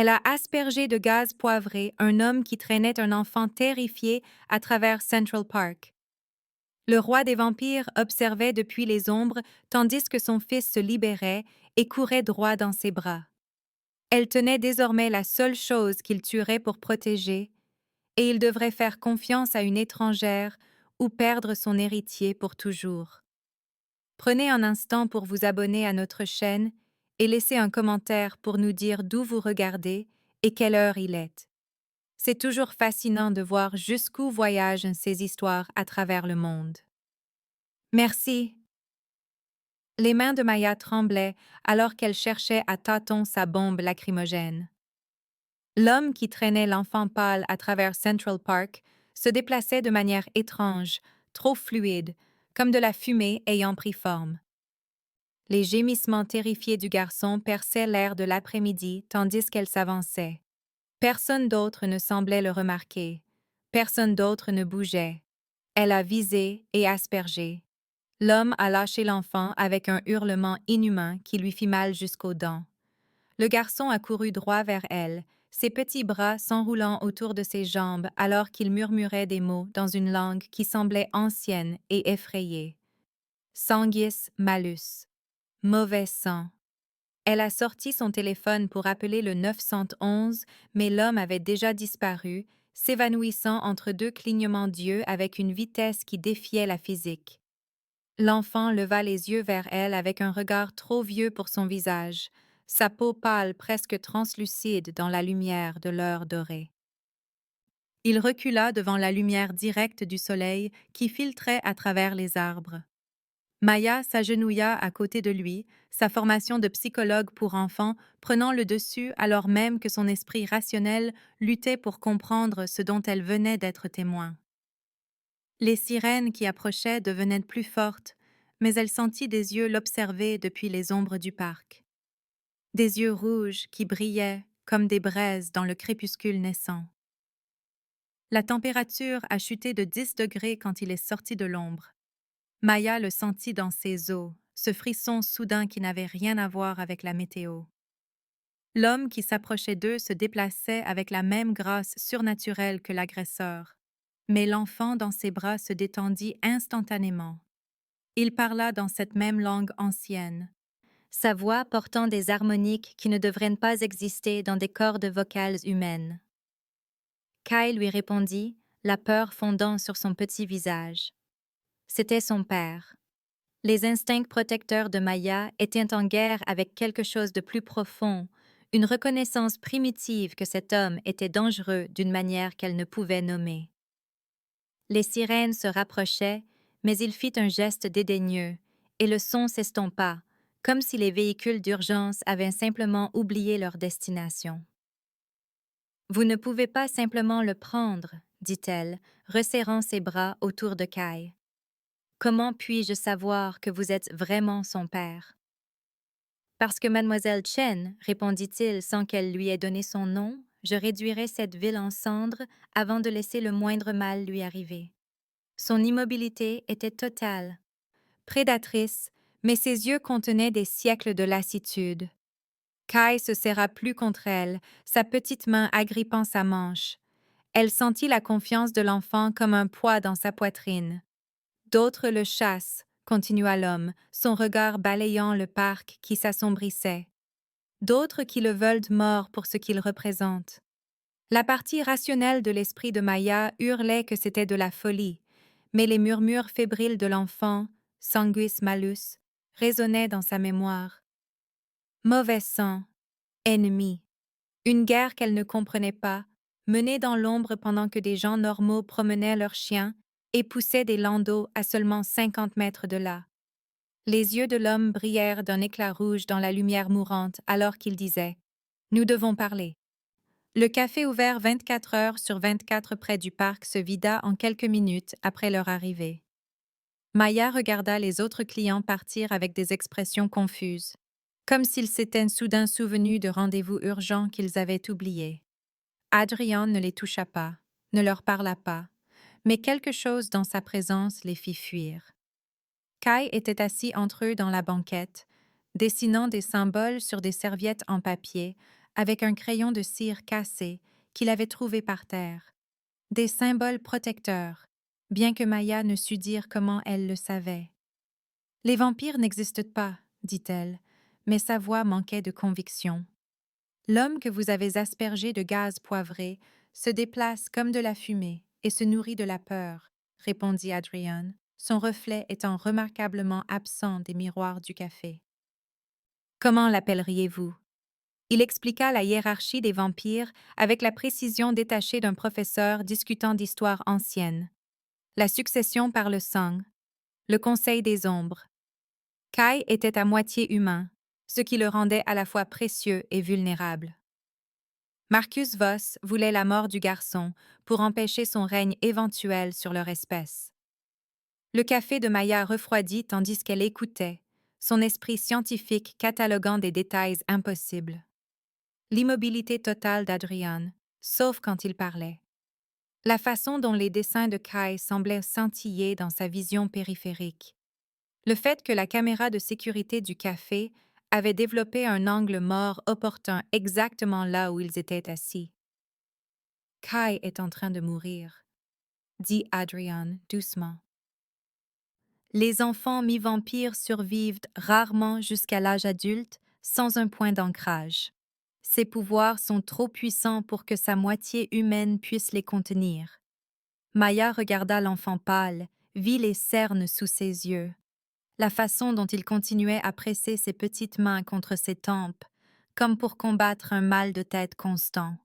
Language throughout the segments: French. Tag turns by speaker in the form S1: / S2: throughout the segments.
S1: Elle a aspergé de gaz poivré un homme qui traînait un enfant terrifié à travers Central Park. Le roi des vampires observait depuis les ombres tandis que son fils se libérait et courait droit dans ses bras. Elle tenait désormais la seule chose qu'il tuerait pour protéger, et il devrait faire confiance à une étrangère ou perdre son héritier pour toujours. Prenez un instant pour vous abonner à notre chaîne et laissez un commentaire pour nous dire d'où vous regardez et quelle heure il est. C'est toujours fascinant de voir jusqu'où voyagent ces histoires à travers le monde. Merci. Les mains de Maya tremblaient alors qu'elle cherchait à tâtons sa bombe lacrymogène. L'homme qui traînait l'enfant pâle à travers Central Park se déplaçait de manière étrange, trop fluide, comme de la fumée ayant pris forme. Les gémissements terrifiés du garçon perçaient l'air de l'après-midi tandis qu'elle s'avançait. Personne d'autre ne semblait le remarquer. Personne d'autre ne bougeait. Elle a visé et aspergé. L'homme a lâché l'enfant avec un hurlement inhumain qui lui fit mal jusqu'aux dents. Le garçon a couru droit vers elle, ses petits bras s'enroulant autour de ses jambes alors qu'il murmurait des mots dans une langue qui semblait ancienne et effrayée. Sanguis malus. Mauvais sang. Elle a sorti son téléphone pour appeler le 911, mais l'homme avait déjà disparu, s'évanouissant entre deux clignements d'yeux avec une vitesse qui défiait la physique. L'enfant leva les yeux vers elle avec un regard trop vieux pour son visage, sa peau pâle presque translucide dans la lumière de l'heure dorée. Il recula devant la lumière directe du soleil qui filtrait à travers les arbres. Maya s'agenouilla à côté de lui, sa formation de psychologue pour enfants prenant le dessus alors même que son esprit rationnel luttait pour comprendre ce dont elle venait d'être témoin. Les sirènes qui approchaient devenaient plus fortes, mais elle sentit des yeux l'observer depuis les ombres du parc. Des yeux rouges qui brillaient comme des braises dans le crépuscule naissant. La température a chuté de 10 degrés quand il est sorti de l'ombre. Maya le sentit dans ses os, ce frisson soudain qui n'avait rien à voir avec la météo. L'homme qui s'approchait d'eux se déplaçait avec la même grâce surnaturelle que l'agresseur, mais l'enfant dans ses bras se détendit instantanément. Il parla dans cette même langue ancienne, sa voix portant des harmoniques qui ne devraient pas exister dans des cordes vocales humaines. Kai lui répondit, la peur fondant sur son petit visage. C'était son père. Les instincts protecteurs de Maya étaient en guerre avec quelque chose de plus profond, une reconnaissance primitive que cet homme était dangereux d'une manière qu'elle ne pouvait nommer. Les sirènes se rapprochaient, mais il fit un geste dédaigneux, et le son s'estompa, comme si les véhicules d'urgence avaient simplement oublié leur destination. « Vous ne pouvez pas simplement le prendre, » dit-elle, resserrant ses bras autour de Kai. « Comment puis-je savoir que vous êtes vraiment son père? » « Parce que mademoiselle Chen, répondit-il sans qu'elle lui ait donné son nom, je réduirai cette ville en cendres avant de laisser le moindre mal lui arriver. » Son immobilité était totale, prédatrice, mais ses yeux contenaient des siècles de lassitude. Kai se serra plus contre elle, sa petite main agrippant sa manche. Elle sentit la confiance de l'enfant comme un poids dans sa poitrine. D'autres le chassent, continua l'homme, son regard balayant le parc qui s'assombrissait. D'autres qui le veulent mort pour ce qu'il représente. La partie rationnelle de l'esprit de Maya hurlait que c'était de la folie, mais les murmures fébriles de l'enfant, sanguis malus, résonnaient dans sa mémoire. Mauvais sang, ennemi, une guerre qu'elle ne comprenait pas, menée dans l'ombre pendant que des gens normaux promenaient leurs chiens et poussaient des landaux à seulement 50 mètres de là. Les yeux de l'homme brillèrent d'un éclat rouge dans la lumière mourante alors qu'il disait « Nous devons parler ». Le café ouvert 24 heures sur 24 près du parc se vida en quelques minutes après leur arrivée. Maya regarda les autres clients partir avec des expressions confuses, comme s'ils s'étaient soudain souvenus de rendez-vous urgents qu'ils avaient oubliés. Adrian ne les toucha pas, ne leur parla pas, mais quelque chose dans sa présence les fit fuir. Kai était assis entre eux dans la banquette, dessinant des symboles sur des serviettes en papier, avec un crayon de cire cassé qu'il avait trouvé par terre. Des symboles protecteurs, bien que Maya ne sût dire comment elle le savait. Les vampires n'existent pas, dit-elle, mais sa voix manquait de conviction. L'homme que vous avez aspergé de gaz poivré se déplace comme de la fumée et se nourrit de la peur, répondit Adrian, son reflet étant remarquablement absent des miroirs du café. Comment l'appelleriez-vous? Il expliqua la hiérarchie des vampires avec la précision détachée d'un professeur discutant d'histoires anciennes. La succession par le sang, le conseil des ombres. Kai était à moitié humain, ce qui le rendait à la fois précieux et vulnérable. Marcus Voss voulait la mort du garçon pour empêcher son règne éventuel sur leur espèce. Le café de Maya refroidit tandis qu'elle écoutait, son esprit scientifique cataloguant des détails impossibles. L'immobilité totale d'Adrian, sauf quand il parlait. La façon dont les dessins de Kai semblaient scintiller dans sa vision périphérique. Le fait que la caméra de sécurité du café avait développé un angle mort opportun exactement là où ils étaient assis. Kai est en train de mourir, dit Adrian doucement. Les enfants mi-vampires survivent rarement jusqu'à l'âge adulte sans un point d'ancrage. Ses pouvoirs sont trop puissants pour que sa moitié humaine puisse les contenir. Maya regarda l'enfant pâle, vit les cernes sous ses yeux. La façon dont il continuait à presser ses petites mains contre ses tempes, comme pour combattre un mal de tête constant.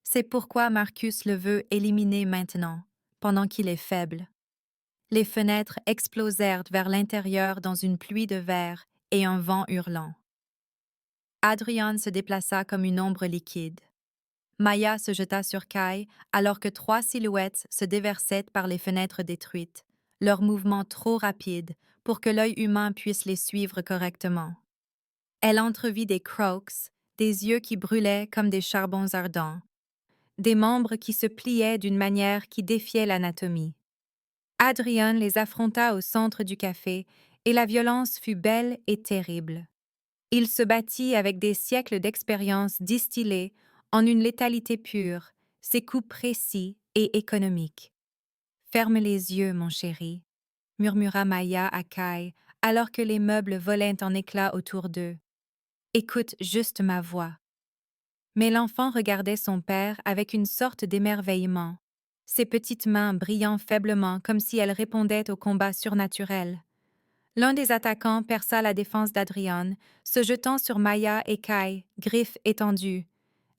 S1: C'est pourquoi Marcus le veut éliminer maintenant, pendant qu'il est faible. Les fenêtres explosèrent vers l'intérieur dans une pluie de verre et un vent hurlant. Adrian se déplaça comme une ombre liquide. Maya se jeta sur Kai alors que 3 silhouettes se déversaient par les fenêtres détruites, leurs mouvements trop rapides pour que l'œil humain puisse les suivre correctement. Elle entrevit des crocs, des yeux qui brûlaient comme des charbons ardents, des membres qui se pliaient d'une manière qui défiait l'anatomie. Adrian les affronta au centre du café et la violence fut belle et terrible. Il se battit avec des siècles d'expérience distillée en une létalité pure, ses coups précis et économiques. « Ferme les yeux, mon chéri, » murmura Maya à Kai alors que les meubles volaient en éclats autour d'eux. « Écoute juste ma voix. » Mais l'enfant regardait son père avec une sorte d'émerveillement, ses petites mains brillant faiblement comme si elles répondaient au combat surnaturel. L'un des attaquants perça la défense d'Adrian, se jetant sur Maya et Kai, griffes étendues.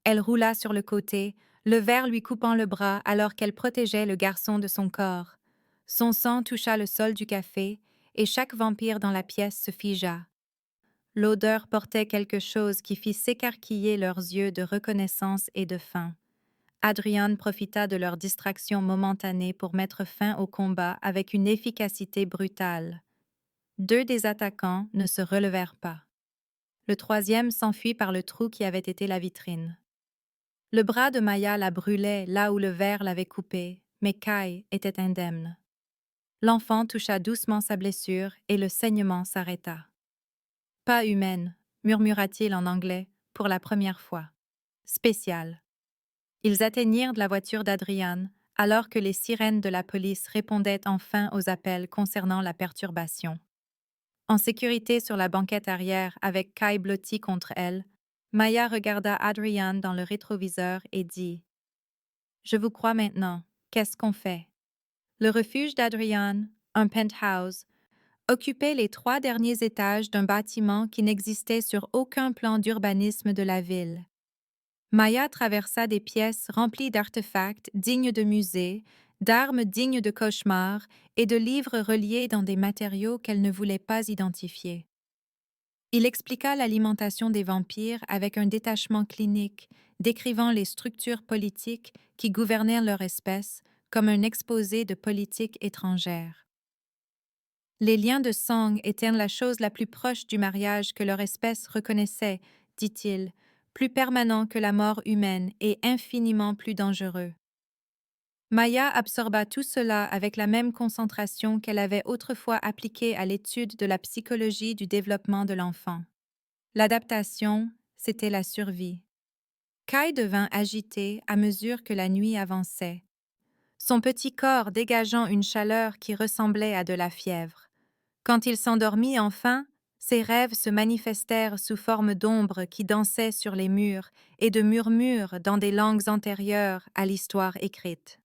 S1: Elle roula sur le côté, le verre lui coupant le bras alors qu'elle protégeait le garçon de son corps. Son sang toucha le sol du café, et chaque vampire dans la pièce se figea. L'odeur portait quelque chose qui fit s'écarquiller leurs yeux de reconnaissance et de faim. Adrian profita de leur distraction momentanée pour mettre fin au combat avec une efficacité brutale. 2 des attaquants ne se relevèrent pas. Le 3e s'enfuit par le trou qui avait été la vitrine. Le bras de Maya la brûlait là où le verre l'avait coupé, mais Kai était indemne. L'enfant toucha doucement sa blessure et le saignement s'arrêta. « Pas humaine », murmura-t-il en anglais, pour la première fois. « Spécial. » Ils atteignirent la voiture d'Adrian, alors que les sirènes de la police répondaient enfin aux appels concernant la perturbation. En sécurité sur la banquette arrière avec Kai blotti contre elle, Maya regarda Adrian dans le rétroviseur et dit « Je vous crois maintenant. Qu'est-ce qu'on fait? » Le refuge d'Adrian, un penthouse, occupait les 3 derniers étages d'un bâtiment qui n'existait sur aucun plan d'urbanisme de la ville. Maya traversa des pièces remplies d'artefacts dignes de musées, d'armes dignes de cauchemars et de livres reliés dans des matériaux qu'elle ne voulait pas identifier. Il expliqua l'alimentation des vampires avec un détachement clinique, décrivant les structures politiques qui gouvernaient leur espèce comme un exposé de politique étrangère. Les liens de sang étaient la chose la plus proche du mariage que leur espèce reconnaissait, dit-il, plus permanent que la mort humaine et infiniment plus dangereux. Maya absorba tout cela avec la même concentration qu'elle avait autrefois appliquée à l'étude de la psychologie du développement de l'enfant. L'adaptation, c'était la survie. Kai devint agité à mesure que la nuit avançait, son petit corps dégageant une chaleur qui ressemblait à de la fièvre. Quand il s'endormit enfin, ses rêves se manifestèrent sous forme d'ombres qui dansaient sur les murs et de murmures dans des langues antérieures à l'histoire écrite.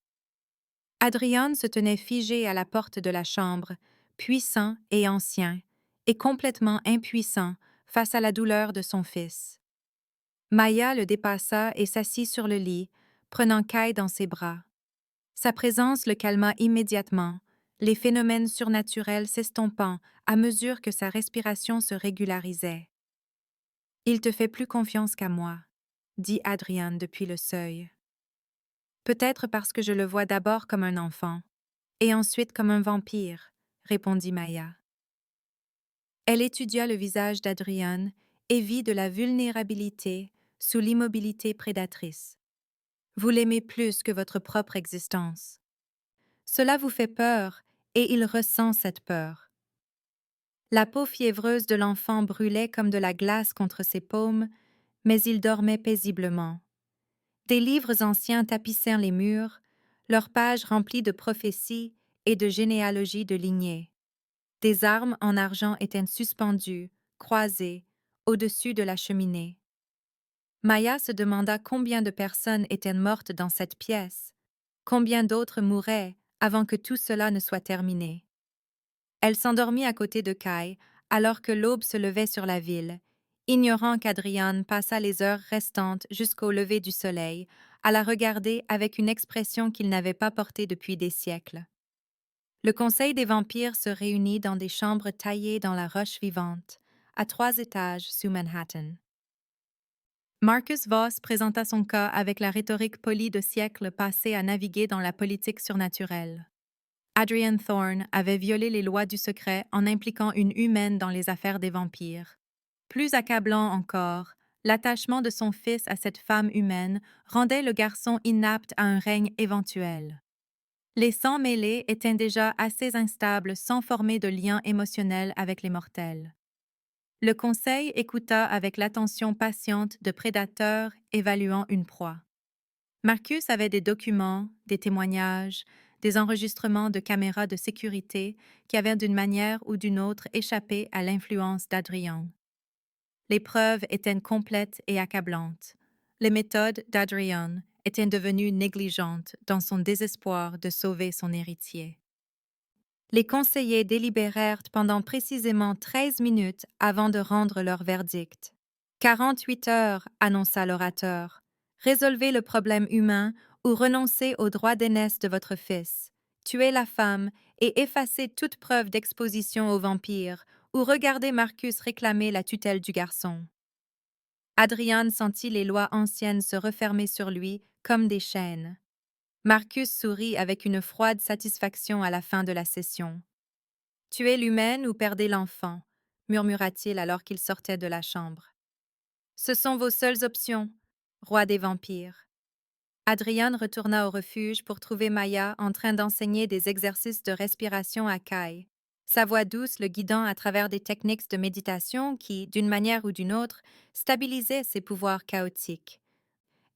S1: Adrian se tenait figé à la porte de la chambre, puissant et ancien, et complètement impuissant face à la douleur de son fils. Maya le dépassa et s'assit sur le lit, prenant Kai dans ses bras. Sa présence le calma immédiatement, les phénomènes surnaturels s'estompant à mesure que sa respiration se régularisait. « Il te fait plus confiance qu'à moi », dit Adrian depuis le seuil. « Peut-être parce que je le vois d'abord comme un enfant, et ensuite comme un vampire, » répondit Maya. Elle étudia le visage d'Adrian et vit de la vulnérabilité sous l'immobilité prédatrice. « Vous l'aimez plus que votre propre existence. Cela vous fait peur, et il ressent cette peur. » La peau fiévreuse de l'enfant brûlait comme de la glace contre ses paumes, mais il dormait paisiblement. Des livres anciens tapissaient les murs, leurs pages remplies de prophéties et de généalogies de lignées. Des armes en argent étaient suspendues, croisées, au-dessus de la cheminée. Maya se demanda combien de personnes étaient mortes dans cette pièce, combien d'autres mourraient avant que tout cela ne soit terminé. Elle s'endormit à côté de Kai alors que l'aube se levait sur la ville, ignorant qu'Adrian passa les heures restantes jusqu'au lever du soleil à la regarder avec une expression qu'il n'avait pas portée depuis des siècles. Le Conseil des vampires se réunit dans des chambres taillées dans la roche vivante, à 3 étages sous Manhattan. Marcus Voss présenta son cas avec la rhétorique polie de siècles passés à naviguer dans la politique surnaturelle. Adrian Thorne avait violé les lois du secret en impliquant une humaine dans les affaires des vampires. Plus accablant encore, l'attachement de son fils à cette femme humaine rendait le garçon inapte à un règne éventuel. Les sangs mêlés étaient déjà assez instables sans former de lien émotionnel avec les mortels. Le conseil écouta avec l'attention patiente de prédateurs évaluant une proie. Marcus avait des documents, des témoignages, des enregistrements de caméras de sécurité qui avaient d'une manière ou d'une autre échappé à l'influence d'Adrian. Les preuves étaient complètes et accablantes. Les méthodes d'Adrian étaient devenues négligentes dans son désespoir de sauver son héritier. Les conseillers délibérèrent pendant précisément 13 minutes avant de rendre leur verdict. « 48 heures, annonça l'orateur. Résolvez le problème humain ou renoncez aux droits d'aînesse de votre fils. Tuez la femme et effacez toute preuve d'exposition aux vampires ou regardez Marcus réclamer la tutelle du garçon. » Adrian sentit les lois anciennes se refermer sur lui comme des chaînes. Marcus sourit avec une froide satisfaction à la fin de la session. « Tuez l'humaine ou perdez l'enfant, » murmura-t-il alors qu'il sortait de la chambre. « Ce sont vos seules options, roi des vampires. » Adrian retourna au refuge pour trouver Maya en train d'enseigner des exercices de respiration à Kai, sa voix douce le guidant à travers des techniques de méditation qui, d'une manière ou d'une autre, stabilisaient ses pouvoirs chaotiques.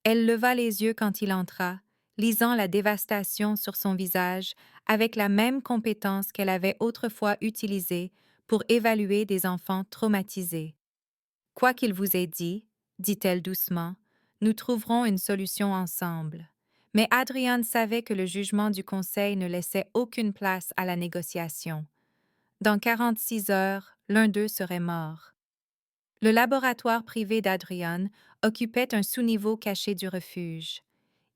S1: Elle leva les yeux quand il entra, lisant la dévastation sur son visage avec la même compétence qu'elle avait autrefois utilisée pour évaluer des enfants traumatisés. « Quoi qu'il vous ait dit, » dit-elle doucement, « nous trouverons une solution ensemble. » Mais Adrian savait que le jugement du conseil ne laissait aucune place à la négociation. Dans 46 heures, l'un d'eux serait mort. Le laboratoire privé d'Adrian occupait un sous-niveau caché du refuge.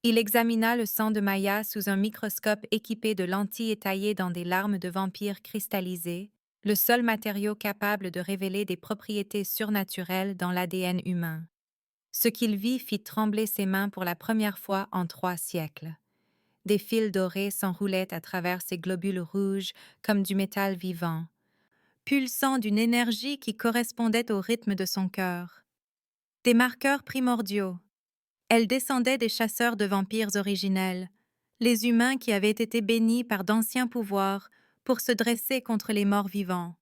S1: Il examina le sang de Maya sous un microscope équipé de lentilles étaillées dans des larmes de vampires cristallisées, le seul matériau capable de révéler des propriétés surnaturelles dans l'ADN humain. Ce qu'il vit fit trembler ses mains pour la première fois en 3 siècles. Des fils dorés s'enroulaient à travers ces globules rouges comme du métal vivant, pulsant d'une énergie qui correspondait au rythme de son cœur. Des marqueurs primordiaux. Elle descendait des chasseurs de vampires originels, les humains qui avaient été bénis par d'anciens pouvoirs pour se dresser contre les morts vivants.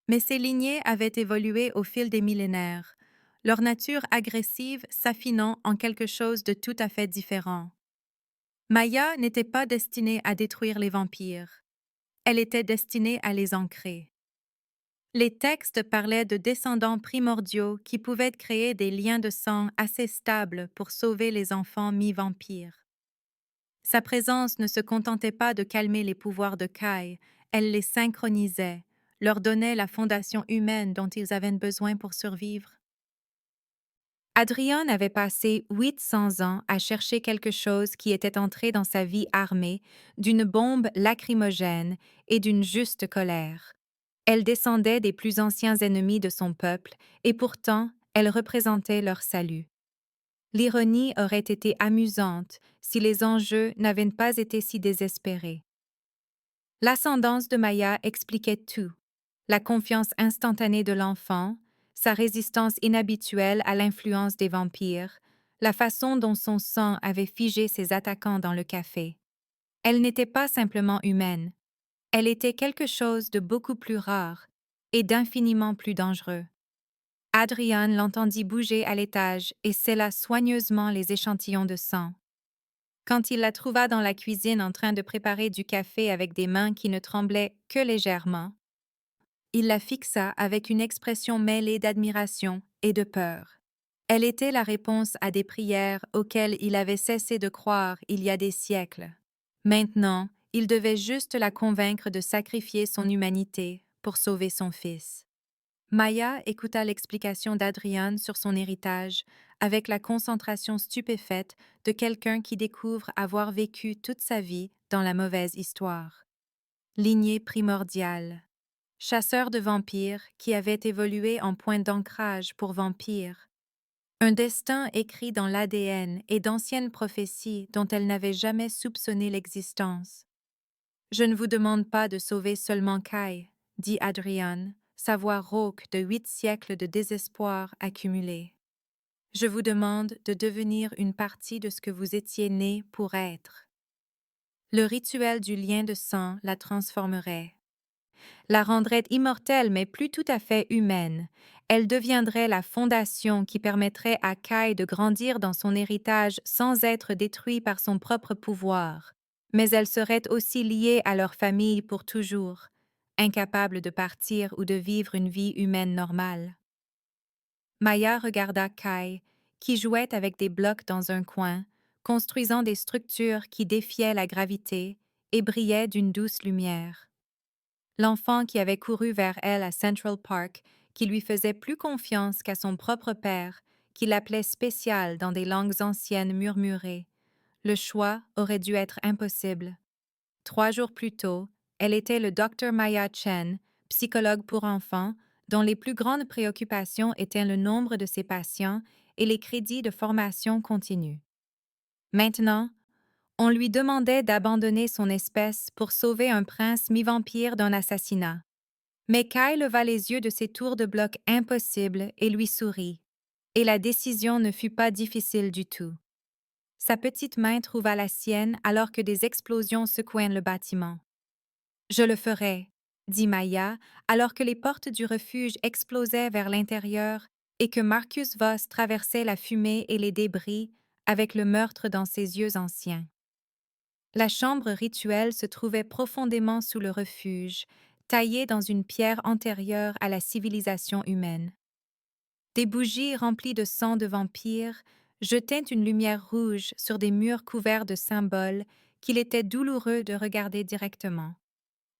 S1: Mais ces lignées avaient évolué au fil des millénaires, leur nature agressive s'affinant en quelque chose de tout à fait différent. Maya n'était pas destinée à détruire les vampires. Elle était destinée à les ancrer. Les textes parlaient de descendants primordiaux qui pouvaient créer des liens de sang assez stables pour sauver les enfants mi-vampires. Sa présence ne se contentait pas de calmer les pouvoirs de Kai, elle les synchronisait, leur donnait la fondation humaine dont ils avaient besoin pour survivre. Adrian avait passé 800 ans à chercher quelque chose qui était entré dans sa vie armée d'une bombe lacrymogène et d'une juste colère. Elle descendait des plus anciens ennemis de son peuple et pourtant elle représentait leur salut. L'ironie aurait été amusante si les enjeux n'avaient pas été si désespérés. L'ascendance de Maya expliquait tout. La confiance instantanée de l'enfant, sa résistance inhabituelle à l'influence des vampires, la façon dont son sang avait figé ses attaquants dans le café. Elle n'était pas simplement humaine, elle était quelque chose de beaucoup plus rare et d'infiniment plus dangereux. Adrian l'entendit bouger à l'étage et scella soigneusement les échantillons de sang. Quand il la trouva dans la cuisine en train de préparer du café avec des mains qui ne tremblaient que légèrement, il la fixa avec une expression mêlée d'admiration et de peur. Elle était la réponse à des prières auxquelles il avait cessé de croire il y a des siècles. Maintenant, il devait juste la convaincre de sacrifier son humanité pour sauver son fils. Maya écouta l'explication d'Adrian sur son héritage avec la concentration stupéfaite de quelqu'un qui découvre avoir vécu toute sa vie dans la mauvaise histoire. Lignée primordiale. Chasseur de vampires qui avait évolué en point d'ancrage pour vampires. Un destin écrit dans l'ADN et d'anciennes prophéties dont elle n'avait jamais soupçonné l'existence. « Je ne vous demande pas de sauver seulement Kai, » dit Adrian, sa voix rauque de 8 siècles de désespoir accumulé. « Je vous demande de devenir une partie de ce que vous étiez né pour être. » Le rituel du lien de sang la transformerait. La rendrait immortelle mais plus tout à fait humaine. Elle deviendrait la fondation qui permettrait à Kai de grandir dans son héritage sans être détruit par son propre pouvoir. Mais elle serait aussi liée à leur famille pour toujours, incapable de partir ou de vivre une vie humaine normale. Maya regarda Kai, qui jouait avec des blocs dans un coin, construisant des structures qui défiaient la gravité et brillaient d'une douce lumière. L'enfant qui avait couru vers elle à Central Park, qui lui faisait plus confiance qu'à son propre père, qui l'appelait spécial dans des langues anciennes murmurées. Le choix aurait dû être impossible. 3 jours plus tôt, elle était le Dr Maya Chen, psychologue pour enfants, dont les plus grandes préoccupations étaient le nombre de ses patients et les crédits de formation continue. Maintenant, on lui demandait d'abandonner son espèce pour sauver un prince mi-vampire d'un assassinat. Mais Kai leva les yeux de ses tours de bloc impossibles et lui sourit. Et la décision ne fut pas difficile du tout. Sa petite main trouva la sienne alors que des explosions secouaient le bâtiment. « Je le ferai », dit Maya, alors que les portes du refuge explosaient vers l'intérieur et que Marcus Voss traversait la fumée et les débris avec le meurtre dans ses yeux anciens. La chambre rituelle se trouvait profondément sous le refuge, taillée dans une pierre antérieure à la civilisation humaine. Des bougies remplies de sang de vampire jetaient une lumière rouge sur des murs couverts de symboles qu'il était douloureux de regarder directement.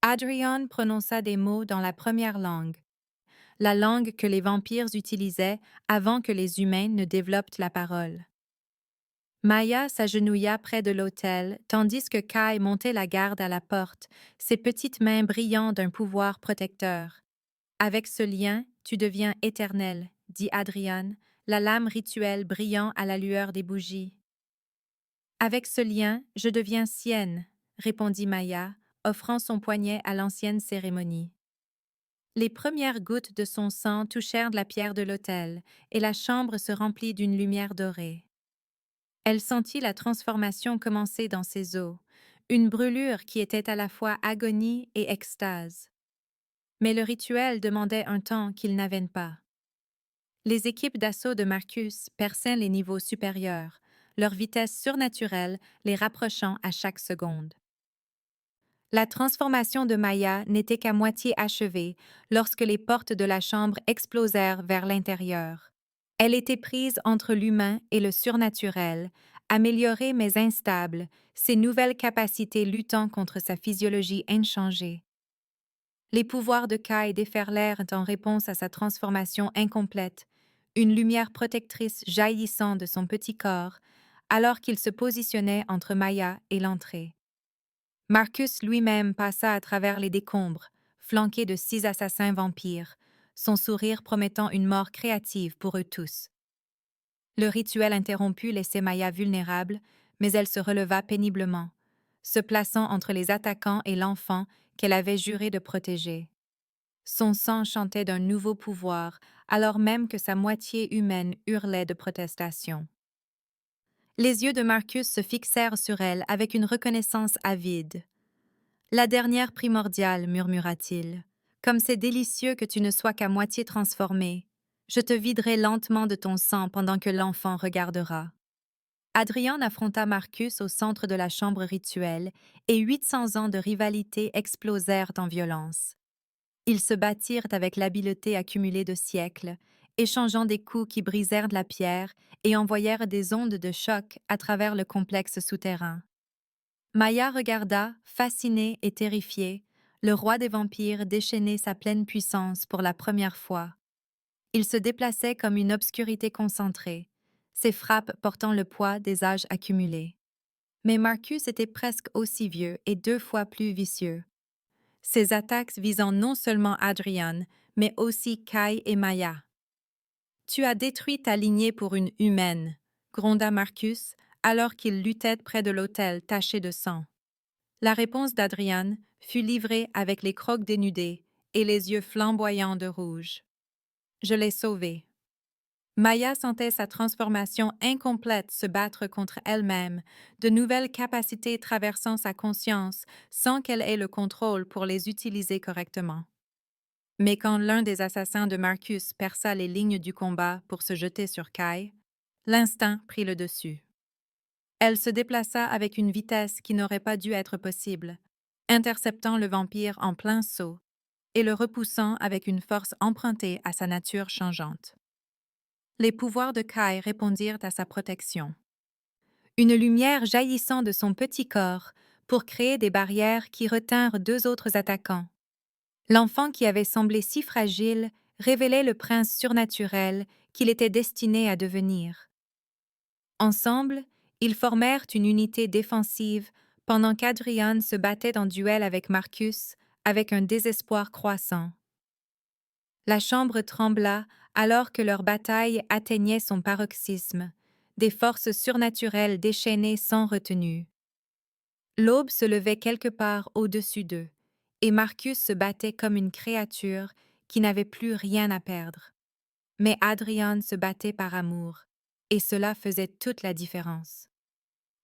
S1: Adrian prononça des mots dans la première langue, la langue que les vampires utilisaient avant que les humains ne développent la parole. Maya s'agenouilla près de l'autel, tandis que Kai montait la garde à la porte, ses petites mains brillant d'un pouvoir protecteur. « Avec ce lien, tu deviens éternel, » dit Adrian, la lame rituelle brillant à la lueur des bougies. « Avec ce lien, je deviens sienne, » répondit Maya, offrant son poignet à l'ancienne cérémonie. Les premières gouttes de son sang touchèrent la pierre de l'autel, et la chambre se remplit d'une lumière dorée. Elle sentit la transformation commencer dans ses os, une brûlure qui était à la fois agonie et extase. Mais le rituel demandait un temps qu'il n'avait pas. Les équipes d'assaut de Marcus perçaient les niveaux supérieurs, leur vitesse surnaturelle les rapprochant à chaque seconde. La transformation de Maya n'était qu'à moitié achevée lorsque les portes de la chambre explosèrent vers l'intérieur. Elle était prise entre l'humain et le surnaturel, améliorée mais instable, ses nouvelles capacités luttant contre sa physiologie inchangée. Les pouvoirs de Kai déferlèrent en réponse à sa transformation incomplète, une lumière protectrice jaillissant de son petit corps, alors qu'il se positionnait entre Maya et l'entrée. Marcus lui-même passa à travers les décombres, flanqué de 6 assassins vampires, son sourire promettant une mort créative pour eux tous. Le rituel interrompu laissait Maya vulnérable, mais elle se releva péniblement, se plaçant entre les attaquants et l'enfant qu'elle avait juré de protéger. Son sang chantait d'un nouveau pouvoir, alors même que sa moitié humaine hurlait de protestation. Les yeux de Marcus se fixèrent sur elle avec une reconnaissance avide. La dernière primordiale, murmura-t-il. Comme c'est délicieux que tu ne sois qu'à moitié transformée. Je te viderai lentement de ton sang pendant que l'enfant regardera. Adrian affronta Marcus au centre de la chambre rituelle et 800 ans de rivalité explosèrent en violence. Ils se battirent avec l'habileté accumulée de siècles, échangeant des coups qui brisèrent la pierre et envoyèrent des ondes de choc à travers le complexe souterrain. Maya regarda, fascinée et terrifiée, le roi des vampires déchaîner sa pleine puissance pour la première fois. Il se déplaçait comme une obscurité concentrée, ses frappes portant le poids des âges accumulés. Mais Marcus était presque aussi vieux et 2 fois plus vicieux. Ses attaques visant non seulement Adrian, mais aussi Kai et Maya. « Tu as détruit ta lignée pour une humaine », gronda Marcus, alors qu'il luttait près de l'autel taché de sang. La réponse d'Adrian fut livrée avec les crocs dénudés et les yeux flamboyants de rouge. « Je l'ai sauvée. » Maya sentait sa transformation incomplète se battre contre elle-même, de nouvelles capacités traversant sa conscience sans qu'elle ait le contrôle pour les utiliser correctement. Mais quand l'un des assassins de Marcus perça les lignes du combat pour se jeter sur Kai, l'instinct prit le dessus. Elle se déplaça avec une vitesse qui n'aurait pas dû être possible, interceptant le vampire en plein saut et le repoussant avec une force empruntée à sa nature changeante. Les pouvoirs de Kai répondirent à sa protection. Une lumière jaillissant de son petit corps pour créer des barrières qui retinrent 2 autres attaquants. L'enfant qui avait semblé si fragile révélait le prince surnaturel qu'il était destiné à devenir. Ensemble, ils formèrent une unité défensive pendant qu'Adrian se battait en duel avec Marcus avec un désespoir croissant. La chambre trembla alors que leur bataille atteignait son paroxysme, des forces surnaturelles déchaînées sans retenue. L'aube se levait quelque part au-dessus d'eux, et Marcus se battait comme une créature qui n'avait plus rien à perdre. Mais Adrian se battait par amour, et cela faisait toute la différence.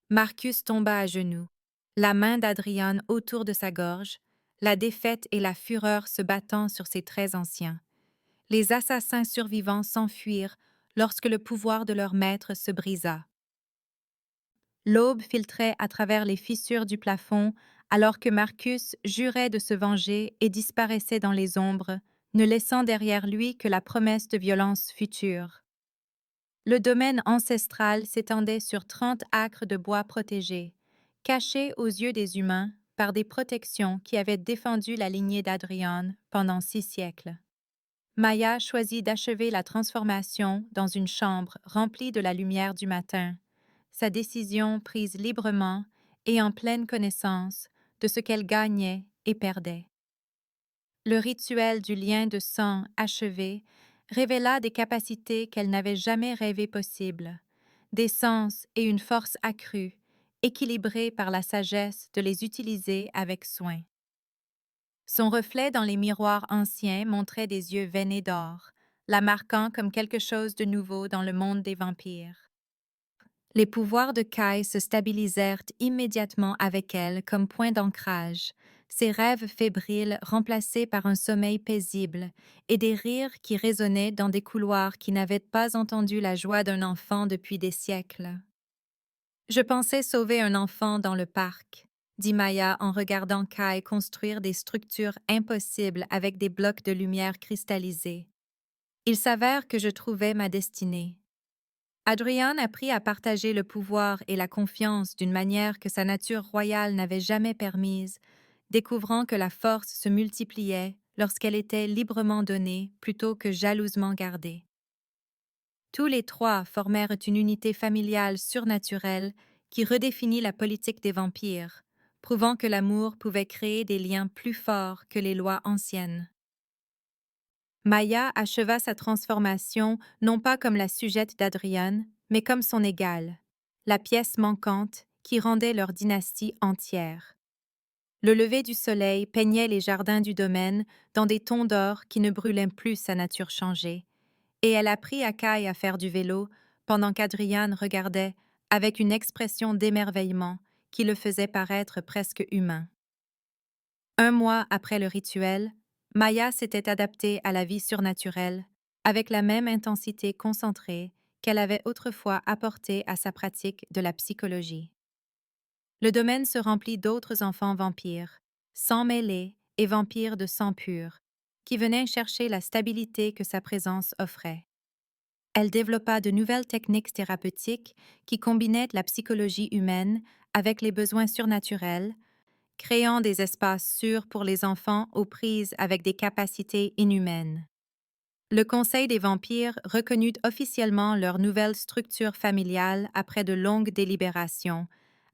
S1: Marcus tomba à genoux, la main d'Adrian autour de sa gorge, la défaite et la fureur se battant sur ses traits anciens. Les assassins survivants s'enfuirent lorsque le pouvoir de leur maître se brisa. L'aube filtrait à travers les fissures du plafond alors que Marcus jurait de se venger et disparaissait dans les ombres, ne laissant derrière lui que la promesse de violence future. Le domaine ancestral s'étendait sur 30 acres de bois protégés, cachés aux yeux des humains par des protections qui avaient défendu la lignée d'Adrian pendant 6 siècles. Maya choisit d'achever la transformation dans une chambre remplie de la lumière du matin, sa décision prise librement et en pleine connaissance de ce qu'elle gagnait et perdait. Le rituel du lien de sang achevé révéla des capacités qu'elle n'avait jamais rêvé possibles, des sens et une force accrue, équilibrée par la sagesse de les utiliser avec soin. Son reflet dans les miroirs anciens montrait des yeux veinés d'or, la marquant comme quelque chose de nouveau dans le monde des vampires. Les pouvoirs de Kai se stabilisèrent immédiatement avec elle comme point d'ancrage, ses rêves fébriles remplacés par un sommeil paisible et des rires qui résonnaient dans des couloirs qui n'avaient pas entendu la joie d'un enfant depuis des siècles. Je pensais sauver un enfant dans le parc, dit Maya en regardant Kai construire des structures impossibles avec des blocs de lumière cristallisés. Il s'avère que je trouvais ma destinée. Adrian apprit à partager le pouvoir et la confiance d'une manière que sa nature royale n'avait jamais permise, découvrant que la force se multipliait lorsqu'elle était librement donnée plutôt que jalousement gardée. Tous les trois formèrent une unité familiale surnaturelle qui redéfinit la politique des vampires, prouvant que l'amour pouvait créer des liens plus forts que les lois anciennes. Maya acheva sa transformation non pas comme la sujette d'Adrian, mais comme son égale, la pièce manquante qui rendait leur dynastie entière. Le lever du soleil peignait les jardins du domaine dans des tons d'or qui ne brûlaient plus sa nature changée, et elle apprit à Kai à faire du vélo pendant qu'Adrian regardait avec une expression d'émerveillement qui le faisait paraître presque humain. Un mois après le rituel, Maya s'était adaptée à la vie surnaturelle avec la même intensité concentrée qu'elle avait autrefois apportée à sa pratique de la psychologie. Le domaine se remplit d'autres enfants vampires, sang mêlé et vampires de sang pur, qui venaient chercher la stabilité que sa présence offrait. Elle développa de nouvelles techniques thérapeutiques qui combinaient la psychologie humaine avec les besoins surnaturels, créant des espaces sûrs pour les enfants aux prises avec des capacités inhumaines. Le Conseil des vampires reconnut officiellement leur nouvelle structure familiale après de longues délibérations,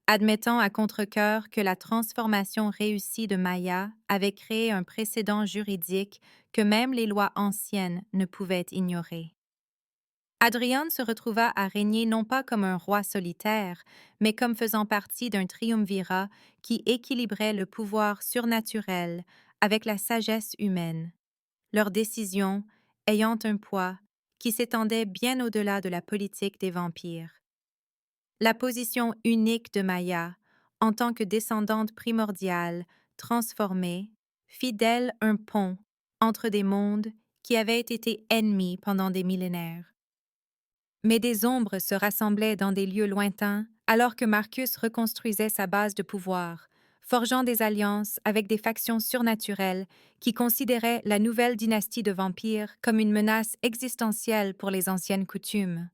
S1: admettant à contre-cœur que la transformation réussie de Maya avait créé un précédent juridique que même les lois anciennes ne pouvaient ignorer. Adrian se retrouva à régner non pas comme un roi solitaire, mais comme faisant partie d'un triumvirat qui équilibrait le pouvoir surnaturel avec la sagesse humaine, leurs décisions ayant un poids qui s'étendait bien au-delà de la politique des vampires. La position unique de Maya, en tant que descendante primordiale, transformée, fit d'elle un pont entre des mondes qui avaient été ennemis pendant des millénaires. Mais des ombres se rassemblaient dans des lieux lointains alors que Marcus reconstruisait sa base de pouvoir, forgeant des alliances avec des factions surnaturelles qui considéraient la nouvelle dynastie de vampires comme une menace existentielle pour les anciennes coutumes.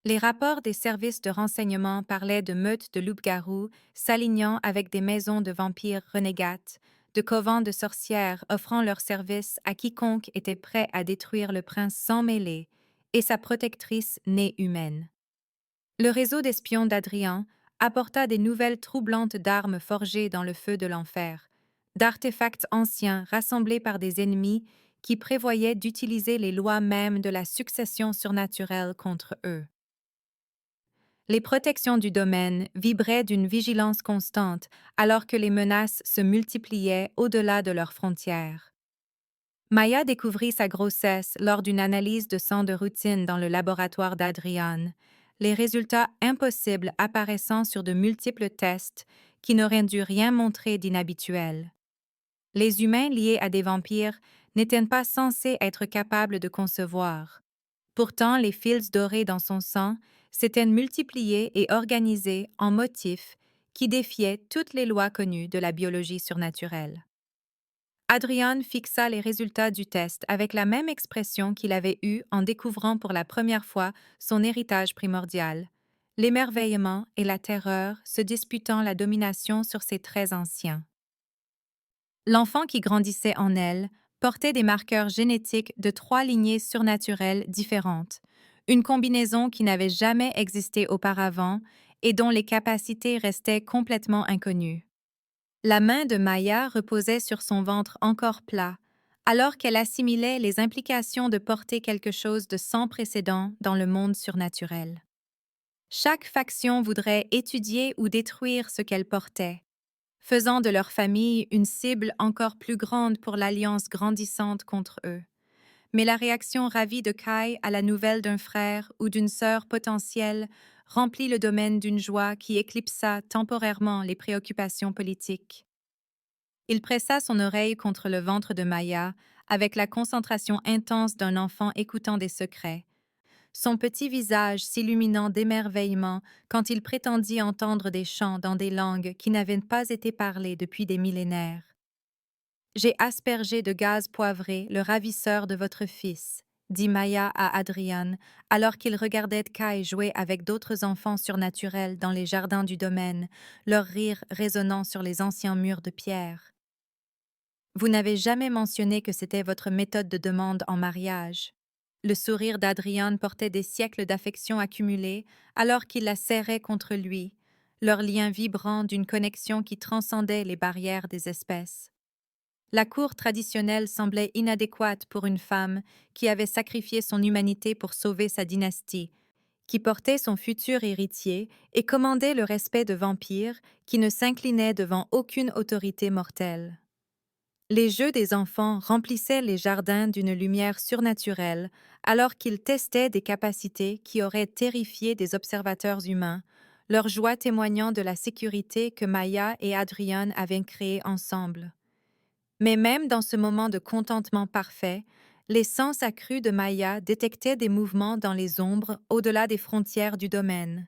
S1: Les rapports des services de renseignement parlaient de meutes de loups-garous s'alignant avec des maisons de vampires renégates, de covens de sorcières offrant leurs services à quiconque était prêt à détruire le prince sans mêler et sa protectrice née humaine. Le réseau d'espions d'Adrien apporta des nouvelles troublantes d'armes forgées dans le feu de l'enfer, d'artefacts anciens rassemblés par des ennemis qui prévoyaient d'utiliser les lois mêmes de la succession surnaturelle contre eux. Les protections du domaine vibraient d'une vigilance constante alors que les menaces se multipliaient au-delà de leurs frontières. Maya découvrit sa grossesse lors d'une analyse de sang de routine dans le laboratoire d'Adrian, les résultats impossibles apparaissant sur de multiples tests qui n'auraient dû rien montrer d'inhabituel. Les humains liés à des vampires n'étaient pas censés être capables de concevoir. Pourtant, les fils dorés dans son sang s'étaient multipliés et organisés en motifs qui défiaient toutes les lois connues de la biologie surnaturelle. Adrian fixa les résultats du test avec la même expression qu'il avait eue en découvrant pour la première fois son héritage primordial, l'émerveillement et la terreur se disputant la domination sur ses traits anciens. L'enfant qui grandissait en elle portait des marqueurs génétiques de 3 lignées surnaturelles différentes, une combinaison qui n'avait jamais existé auparavant et dont les capacités restaient complètement inconnues. La main de Maya reposait sur son ventre encore plat, alors qu'elle assimilait les implications de porter quelque chose de sans précédent dans le monde surnaturel. Chaque faction voudrait étudier ou détruire ce qu'elle portait, faisant de leur famille une cible encore plus grande pour l'alliance grandissante contre eux. Mais la réaction ravie de Kai à la nouvelle d'un frère ou d'une sœur potentielle remplit le domaine d'une joie qui éclipsa temporairement les préoccupations politiques. Il pressa son oreille contre le ventre de Maya avec la concentration intense d'un enfant écoutant des secrets, son petit visage s'illuminant d'émerveillement quand il prétendit entendre des chants dans des langues qui n'avaient pas été parlées depuis des millénaires. J'ai aspergé de gaz poivré le ravisseur de votre fils, dit Maya à Adrian, alors qu'il regardait Kai jouer avec d'autres enfants surnaturels dans les jardins du domaine, leur rire résonnant sur les anciens murs de pierre. Vous n'avez jamais mentionné que c'était votre méthode de demande en mariage. Le sourire d'Adrian portait des siècles d'affection accumulée alors qu'il la serrait contre lui, leur lien vibrant d'une connexion qui transcendait les barrières des espèces. La cour traditionnelle semblait inadéquate pour une femme qui avait sacrifié son humanité pour sauver sa dynastie, qui portait son futur héritier et commandait le respect de vampires qui ne s'inclinaient devant aucune autorité mortelle. Les jeux des enfants remplissaient les jardins d'une lumière surnaturelle alors qu'ils testaient des capacités qui auraient terrifié des observateurs humains, leur joie témoignant de la sécurité que Maya et Adrian avaient créée ensemble. Mais même dans ce moment de contentement parfait, les sens accrus de Maya détectaient des mouvements dans les ombres au-delà des frontières du domaine,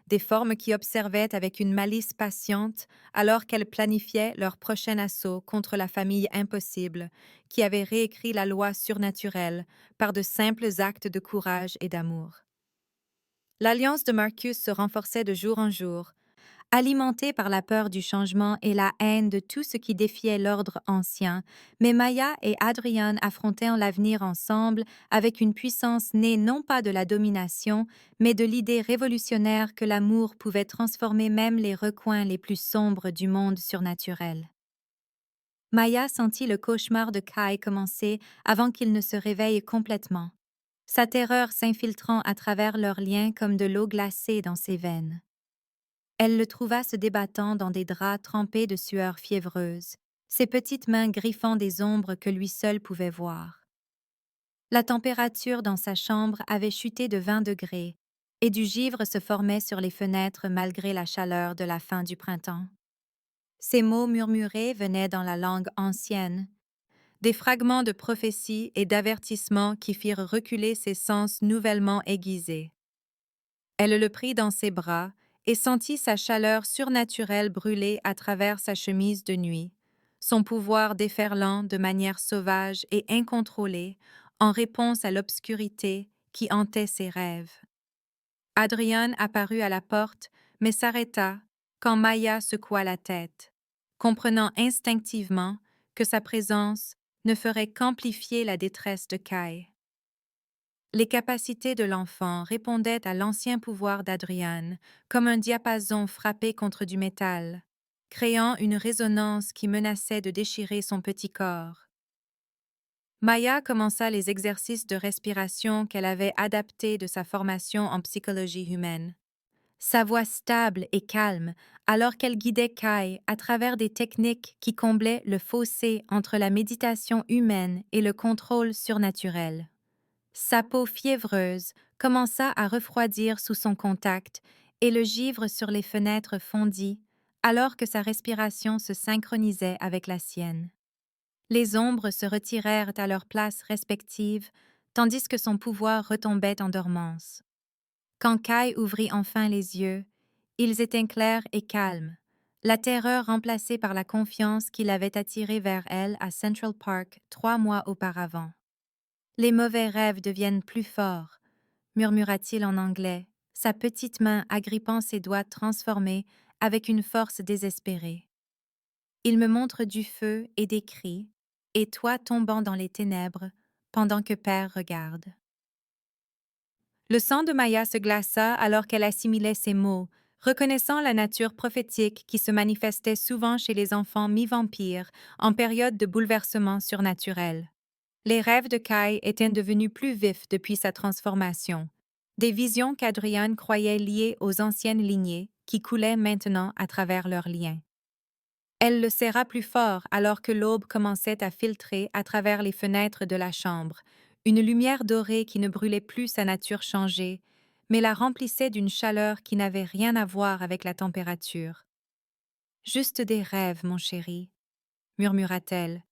S1: des formes qui observaient avec une malice patiente alors qu'elles planifiaient leur prochain assaut contre la famille impossible, qui avait réécrit la loi surnaturelle par de simples actes de courage et d'amour. L'alliance de Marcus se renforçait de jour en jour, alimentée par la peur du changement et la haine de tout ce qui défiait l'ordre ancien, mais Maya et Adrian affrontaient l'avenir ensemble avec une puissance née non pas de la domination, mais de l'idée révolutionnaire que l'amour pouvait transformer même les recoins les plus sombres du monde surnaturel. Maya sentit le cauchemar de Kai commencer avant qu'il ne se réveille complètement, sa terreur s'infiltrant à travers leurs liens comme de l'eau glacée dans ses veines. Elle le trouva se débattant dans des draps trempés de sueur fiévreuse, ses petites mains griffant des ombres que lui seul pouvait voir. La température dans sa chambre avait chuté de 20 degrés, et du givre se formait sur les fenêtres malgré la chaleur de la fin du printemps. Ces mots murmurés venaient dans la langue ancienne, des fragments de prophéties et d'avertissements qui firent reculer ses sens nouvellement aiguisés. Elle le prit dans ses bras et sentit sa chaleur surnaturelle brûler à travers sa chemise de nuit, son pouvoir déferlant de manière sauvage et incontrôlée en réponse à l'obscurité qui hantait ses rêves. Adrian apparut à la porte, mais s'arrêta quand Maya secoua la tête, comprenant instinctivement que sa présence ne ferait qu'amplifier la détresse de Kai. Les capacités de l'enfant répondaient à l'ancien pouvoir d'Adrian, comme un diapason frappé contre du métal, créant une résonance qui menaçait de déchirer son petit corps. Maya commença les exercices de respiration qu'elle avait adaptés de sa formation en psychologie humaine. Sa voix stable et calme, alors qu'elle guidait Kai à travers des techniques qui comblaient le fossé entre la méditation humaine et le contrôle surnaturel. Sa peau fiévreuse commença à refroidir sous son contact et le givre sur les fenêtres fondit alors que sa respiration se synchronisait avec la sienne. Les ombres se retirèrent à leurs places respectives tandis que son pouvoir retombait en dormance. Quand Kai ouvrit enfin les yeux, ils étaient clairs et calmes, la terreur remplacée par la confiance qui l'avait attiré vers elle à Central Park 3 mois auparavant. Les mauvais rêves deviennent plus forts, murmura-t-il en anglais, sa petite main agrippant ses doigts transformés avec une force désespérée. Il me montre du feu et des cris, et toi tombant dans les ténèbres, pendant que Père regarde. Le sang de Maya se glaça alors qu'elle assimilait ces mots, reconnaissant la nature prophétique qui se manifestait souvent chez les enfants mi-vampires en période de bouleversement surnaturel. Les rêves de Kai étaient devenus plus vifs depuis sa transformation, des visions qu'Adrian croyait liées aux anciennes lignées qui coulaient maintenant à travers leurs liens. Elle le serra plus fort alors que l'aube commençait à filtrer à travers les fenêtres de la chambre, une lumière dorée qui ne brûlait plus sa nature changée, mais la remplissait d'une chaleur qui n'avait rien à voir avec la température. Juste des rêves, mon chéri. murmura-t-elle.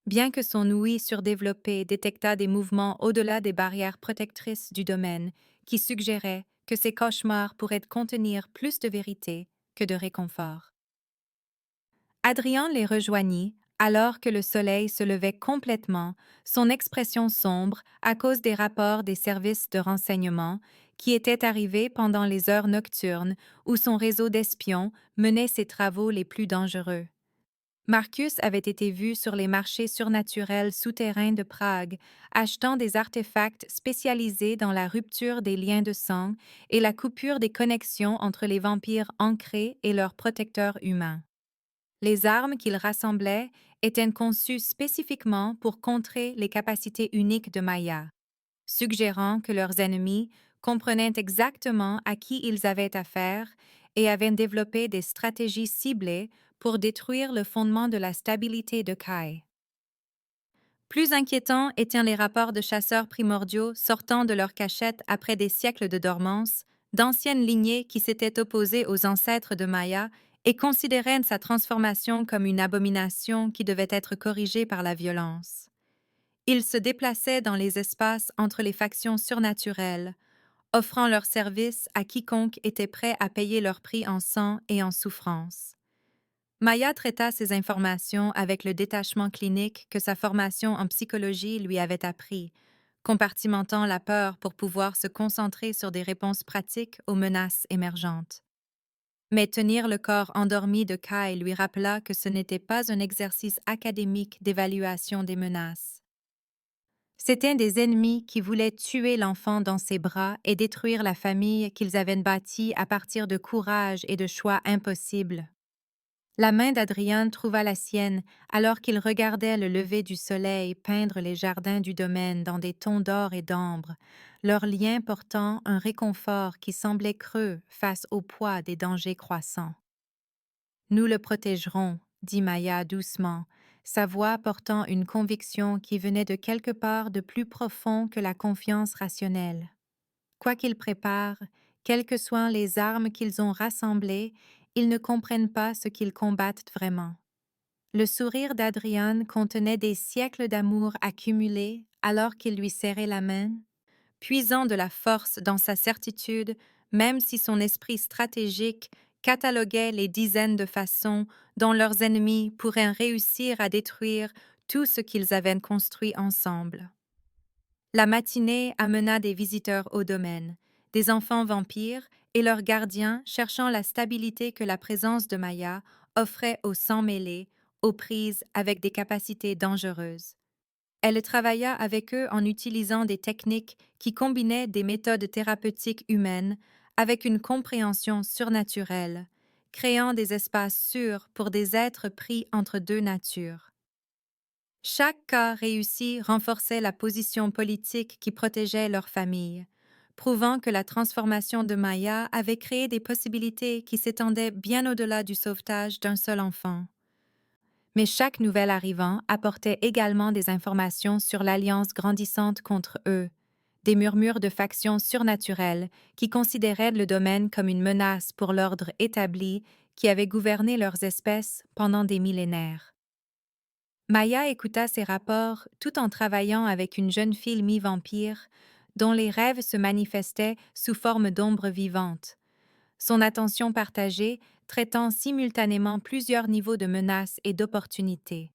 S1: Bien que son ouïe surdéveloppée détectât des mouvements au-delà des barrières protectrices du domaine, qui suggéraient que ces cauchemars pourraient contenir plus de vérité que de réconfort. Adrien les rejoignit alors que le soleil se levait complètement, son expression sombre à cause des rapports des services de renseignement qui étaient arrivés pendant les heures nocturnes où son réseau d'espions menait ses travaux les plus dangereux. Marcus avait été vu sur les marchés surnaturels souterrains de Prague, achetant des artefacts spécialisés dans la rupture des liens de sang et la coupure des connexions entre les vampires ancrés et leurs protecteurs humains. Les armes qu'il rassemblait étaient conçues spécifiquement pour contrer les capacités uniques de Maya, suggérant que leurs ennemis comprenaient exactement à qui ils avaient affaire et avaient développé des stratégies ciblées pour détruire le fondement de la stabilité de Kai. Plus inquiétants étaient les rapports de chasseurs primordiaux sortant de leur cachette après des siècles de dormance, d'anciennes lignées qui s'étaient opposées aux ancêtres de Maya et considéraient sa transformation comme une abomination qui devait être corrigée par la violence. Ils se déplaçaient dans les espaces entre les factions surnaturelles, offrant leurs services à quiconque était prêt à payer leur prix en sang et en souffrance. Maya traita ces informations avec le détachement clinique que sa formation en psychologie lui avait appris, compartimentant la peur pour pouvoir se concentrer sur des réponses pratiques aux menaces émergentes. Mais tenir le corps endormi de Kai lui rappela que ce n'était pas un exercice académique d'évaluation des menaces. C'étaient des ennemis qui voulaient tuer l'enfant dans ses bras et détruire la famille qu'ils avaient bâtie à partir de courage et de choix impossibles. La main d'Adrien trouva la sienne alors qu'il regardait le lever du soleil peindre les jardins du domaine dans des tons d'or et d'ambre, leur lien portant un réconfort qui semblait creux face au poids des dangers croissants. Nous le protégerons, dit Maya doucement, sa voix portant une conviction qui venait de quelque part de plus profond que la confiance rationnelle. Quoi qu'ils préparent, quelles que soient les armes qu'ils ont rassemblées, ils ne comprennent pas ce qu'ils combattent vraiment. Le sourire d'Adrian contenait des siècles d'amour accumulés alors qu'il lui serrait la main, puisant de la force dans sa certitude, même si son esprit stratégique cataloguait les dizaines de façons dont leurs ennemis pourraient réussir à détruire tout ce qu'ils avaient construit ensemble. La matinée amena des visiteurs au domaine, des enfants vampires et leurs gardiens cherchant la stabilité que la présence de Maya offrait aux sang mêlés, aux prises avec des capacités dangereuses. Elle travailla avec eux en utilisant des techniques qui combinaient des méthodes thérapeutiques humaines avec une compréhension surnaturelle, créant des espaces sûrs pour des êtres pris entre deux natures. Chaque cas réussi renforçait la position politique qui protégeait leur famille, prouvant que la transformation de Maya avait créé des possibilités qui s'étendaient bien au-delà du sauvetage d'un seul enfant. Mais chaque nouvel arrivant apportait également des informations sur l'alliance grandissante contre eux, des murmures de factions surnaturelles qui considéraient le domaine comme une menace pour l'ordre établi qui avait gouverné leurs espèces pendant des millénaires. Maya écouta ces rapports tout en travaillant avec une jeune fille mi-vampire dont les rêves se manifestaient sous forme d'ombres vivantes, son attention partagée traitant simultanément plusieurs niveaux de menaces et d'opportunités.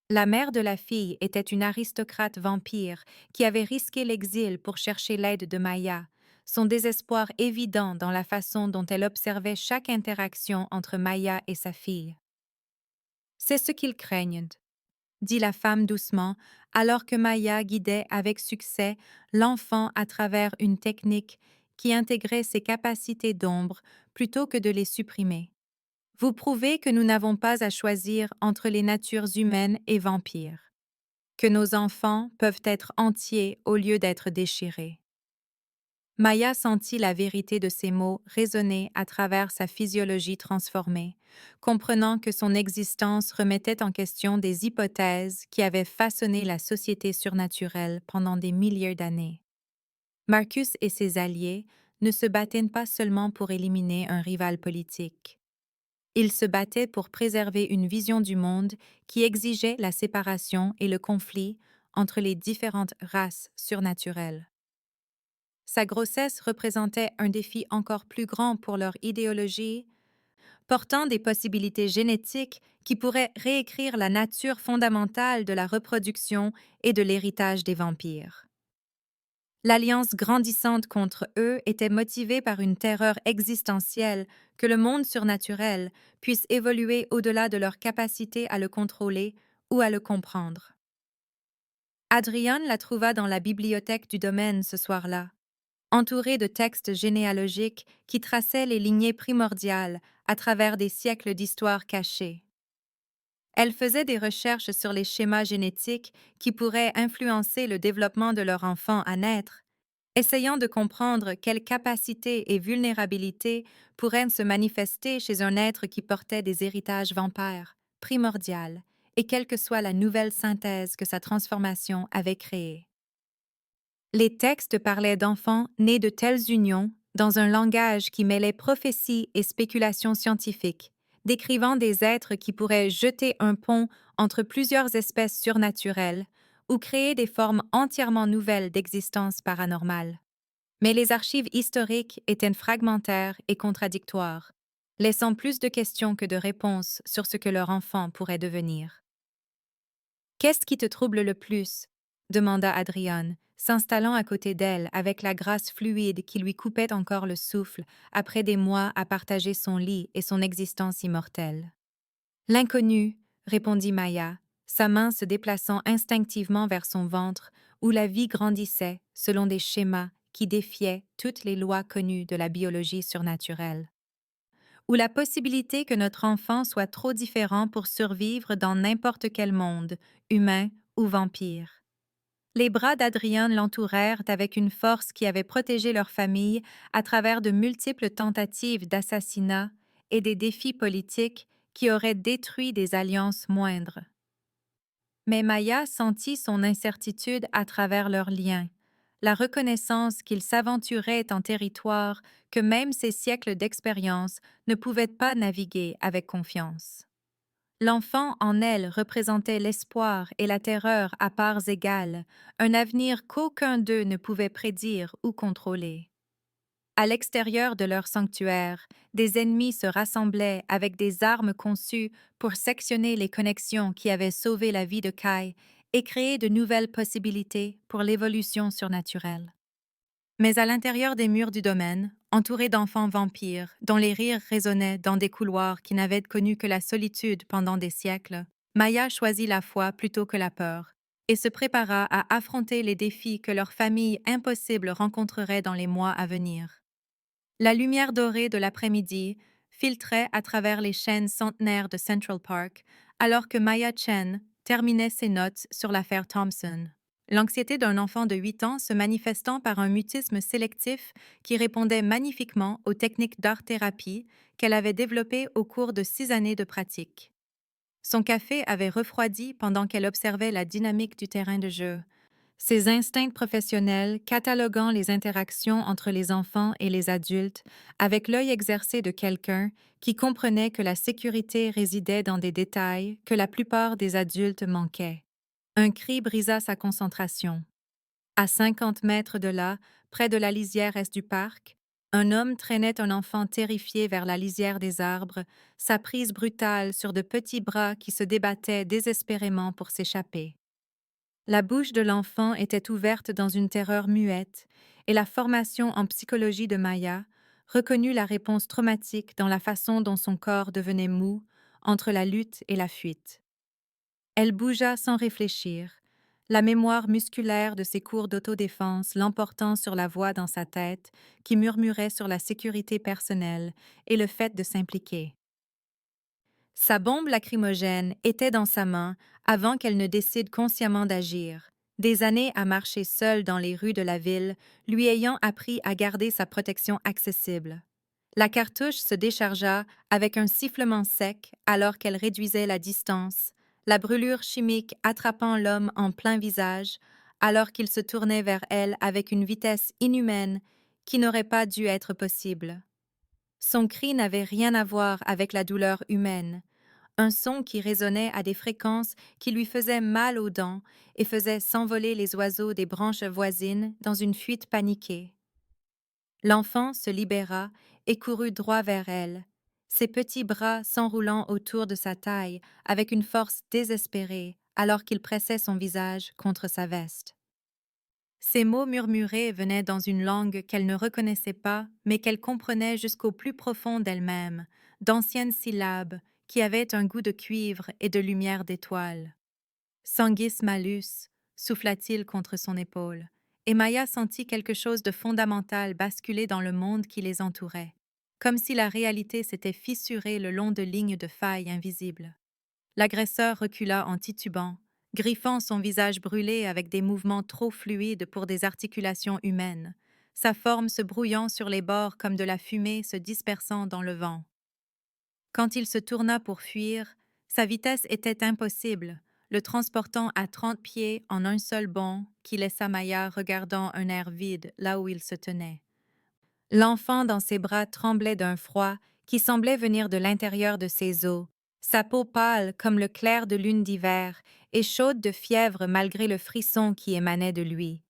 S1: La mère de la fille était une aristocrate vampire qui avait risqué l'exil pour chercher l'aide de Maya, son désespoir évident dans la façon dont elle observait chaque interaction entre Maya et sa fille. C'est ce qu'ils craignent, dit la femme doucement, alors que Maya guidait avec succès l'enfant à travers une technique qui intégrait ses capacités d'ombre plutôt que de les supprimer. Vous prouvez que nous n'avons pas à choisir entre les natures humaines et vampires, que nos enfants peuvent être entiers au lieu d'être déchirés. Maya sentit la vérité de ces mots résonner à travers sa physiologie transformée, comprenant que son existence remettait en question des hypothèses qui avaient façonné la société surnaturelle pendant des milliers d'années. Marcus et ses alliés ne se battaient pas seulement pour éliminer un rival politique. Il se battait pour préserver une vision du monde qui exigeait la séparation et le conflit entre les différentes races surnaturelles. Sa grossesse représentait un défi encore plus grand pour leur idéologie, portant des possibilités génétiques qui pourraient réécrire la nature fondamentale de la reproduction et de l'héritage des vampires. L'alliance grandissante contre eux était motivée par une terreur existentielle que le monde surnaturel puisse évoluer au-delà de leur capacité à le contrôler ou à le comprendre. Adrian la trouva dans la bibliothèque du domaine ce soir-là, entourée de textes généalogiques qui traçaient les lignées primordiales à travers des siècles d'histoire cachée. Elle faisait des recherches sur les schémas génétiques qui pourraient influencer le développement de leur enfant à naître, essayant de comprendre quelles capacités et vulnérabilités pourraient se manifester chez un être qui portait des héritages vampires, primordiales, et quelle que soit la nouvelle synthèse que sa transformation avait créée. Les textes parlaient d'enfants nés de telles unions dans un langage qui mêlait prophétie et spéculation scientifique, décrivant des êtres qui pourraient jeter un pont entre plusieurs espèces surnaturelles ou créer des formes entièrement nouvelles d'existence paranormale. Mais les archives historiques étaient fragmentaires et contradictoires, laissant plus de questions que de réponses sur ce que leur enfant pourrait devenir. Qu'est-ce qui te trouble le plus? Demanda Adrian, s'installant à côté d'elle avec la grâce fluide qui lui coupait encore le souffle après des mois à partager son lit et son existence immortelle. L'inconnu, répondit Maya, sa main se déplaçant instinctivement vers son ventre où la vie grandissait selon des schémas qui défiaient toutes les lois connues de la biologie surnaturelle. Ou la possibilité que notre enfant soit trop différent pour survivre dans n'importe quel monde, humain ou vampire. Les bras d'Adrien l'entourèrent avec une force qui avait protégé leur famille à travers de multiples tentatives d'assassinat et des défis politiques qui auraient détruit des alliances moindres. Mais Maya sentit son incertitude à travers leurs liens, la reconnaissance qu'ils s'aventuraient en territoire que même ces siècles d'expérience ne pouvaient pas naviguer avec confiance. L'enfant en elle représentait l'espoir et la terreur à parts égales, un avenir qu'aucun d'eux ne pouvait prédire ou contrôler. À l'extérieur de leur sanctuaire, des ennemis se rassemblaient avec des armes conçues pour sectionner les connexions qui avaient sauvé la vie de Kai et créer de nouvelles possibilités pour l'évolution surnaturelle. Mais à l'intérieur des murs du domaine, entourés d'enfants vampires, dont les rires résonnaient dans des couloirs qui n'avaient connu que la solitude pendant des siècles, Maya choisit la foi plutôt que la peur et se prépara à affronter les défis que leur famille impossible rencontrerait dans les mois à venir. La lumière dorée de l'après-midi filtrait à travers les chênes centenaires de Central Park alors que Maya Chen terminait ses notes sur l'affaire Thompson. L'anxiété d'un enfant de 8 ans se manifestant par un mutisme sélectif qui répondait magnifiquement aux techniques d'art-thérapie qu'elle avait développées au cours de 6 années de pratique. Son café avait refroidi pendant qu'elle observait la dynamique du terrain de jeu, ses instincts professionnels cataloguant les interactions entre les enfants et les adultes avec l'œil exercé de quelqu'un qui comprenait que la sécurité résidait dans des détails que la plupart des adultes manquaient. Un cri brisa sa concentration. À 50 mètres de là, près de la lisière est du parc, un homme traînait un enfant terrifié vers la lisière des arbres, sa prise brutale sur de petits bras qui se débattaient désespérément pour s'échapper. La bouche de l'enfant était ouverte dans une terreur muette, et la formation en psychologie de Maya reconnut la réponse traumatique dans la façon dont son corps devenait mou entre la lutte et la fuite. Elle bougea sans réfléchir, la mémoire musculaire de ses cours d'autodéfense l'emportant sur la voix dans sa tête qui murmurait sur la sécurité personnelle et le fait de s'impliquer. Sa bombe lacrymogène était dans sa main avant qu'elle ne décide consciemment d'agir, des années à marcher seule dans les rues de la ville, lui ayant appris à garder sa protection accessible. La cartouche se déchargea avec un sifflement sec alors qu'elle réduisait la distance, la brûlure chimique attrapant l'homme en plein visage, alors qu'il se tournait vers elle avec une vitesse inhumaine qui n'aurait pas dû être possible. Son cri n'avait rien à voir avec la douleur humaine, un son qui résonnait à des fréquences qui lui faisaient mal aux dents et faisait s'envoler les oiseaux des branches voisines dans une fuite paniquée. L'enfant se libéra et courut droit vers elle, ses petits bras s'enroulant autour de sa taille avec une force désespérée alors qu'il pressait son visage contre sa veste. Ces mots murmurés venaient dans une langue qu'elle ne reconnaissait pas, mais qu'elle comprenait jusqu'au plus profond d'elle-même, d'anciennes syllabes qui avaient un goût de cuivre et de lumière d'étoile. Sanguis malus, souffla-t-il contre son épaule, et Maya sentit quelque chose de fondamental basculer dans le monde qui les entourait, comme si la réalité s'était fissurée le long de lignes de failles invisibles. L'agresseur recula en titubant, griffant son visage brûlé avec des mouvements trop fluides pour des articulations humaines, sa forme se brouillant sur les bords comme de la fumée se dispersant dans le vent. Quand il se tourna pour fuir, sa vitesse était impossible, le transportant à 30 pieds en un seul bond qui laissa Maya regardant un air vide là où il se tenait. L'enfant dans ses bras tremblait d'un froid qui semblait venir de l'intérieur de ses os, sa peau pâle comme le clair de lune d'hiver et chaude de fièvre malgré le frisson qui émanait de lui.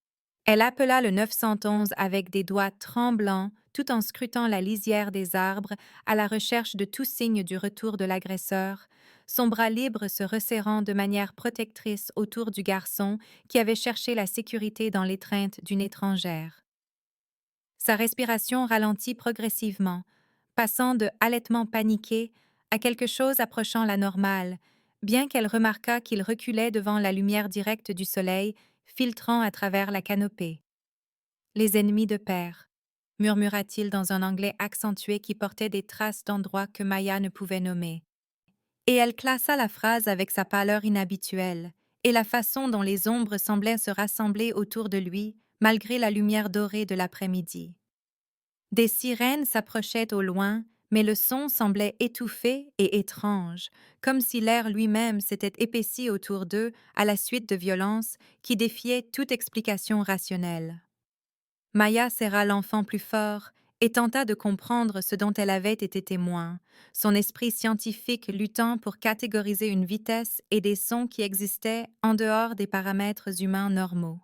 S1: Elle appela le 911 avec des doigts tremblants tout en scrutant la lisière des arbres à la recherche de tout signe du retour de l'agresseur, son bras libre se resserrant de manière protectrice autour du garçon qui avait cherché la sécurité dans l'étreinte d'une étrangère. Sa respiration ralentit progressivement, passant de halètement paniqué à quelque chose approchant la normale, bien qu'elle remarquât qu'il reculait devant la lumière directe du soleil filtrant à travers la canopée. « Les ennemis de père », murmura-t-il dans un anglais accentué qui portait des traces d'endroits que Maya ne pouvait nommer. Et elle classa la phrase avec sa pâleur inhabituelle et la façon dont les ombres semblaient se rassembler autour de lui malgré la lumière dorée de l'après-midi. Des sirènes s'approchaient au loin, mais le son semblait étouffé et étrange, comme si l'air lui-même s'était épaissi autour d'eux à la suite de violences qui défiaient toute explication rationnelle. Maya serra l'enfant plus fort et tenta de comprendre ce dont elle avait été témoin, son esprit scientifique luttant pour catégoriser une vitesse et des sons qui existaient en dehors des paramètres humains normaux.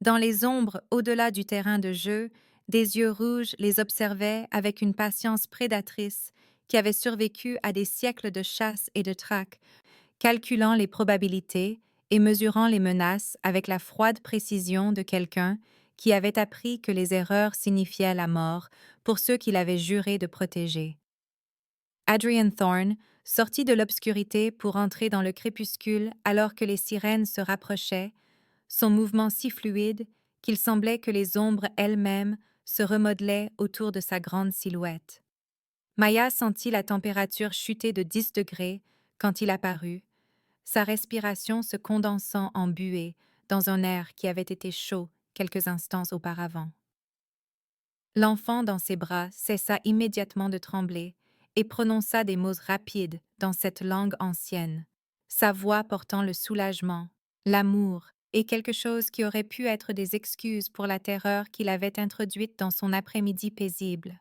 S1: Dans les ombres au-delà du terrain de jeu, des yeux rouges les observaient avec une patience prédatrice qui avait survécu à des siècles de chasse et de traque, calculant les probabilités et mesurant les menaces avec la froide précision de quelqu'un qui avait appris que les erreurs signifiaient la mort pour ceux qu'il avait juré de protéger. Adrian Thorne sortit de l'obscurité pour entrer dans le crépuscule alors que les sirènes se rapprochaient, son mouvement si fluide qu'il semblait que les ombres elles-mêmes se remodelaient autour de sa grande silhouette. Maya sentit la température chuter de 10 degrés quand il apparut, sa respiration se condensant en buée dans un air qui avait été chaud quelques instants auparavant. L'enfant dans ses bras cessa immédiatement de trembler et prononça des mots rapides dans cette langue ancienne, sa voix portant le soulagement, l'amour et quelque chose qui aurait pu être des excuses pour la terreur qu'il avait introduite dans son après-midi paisible.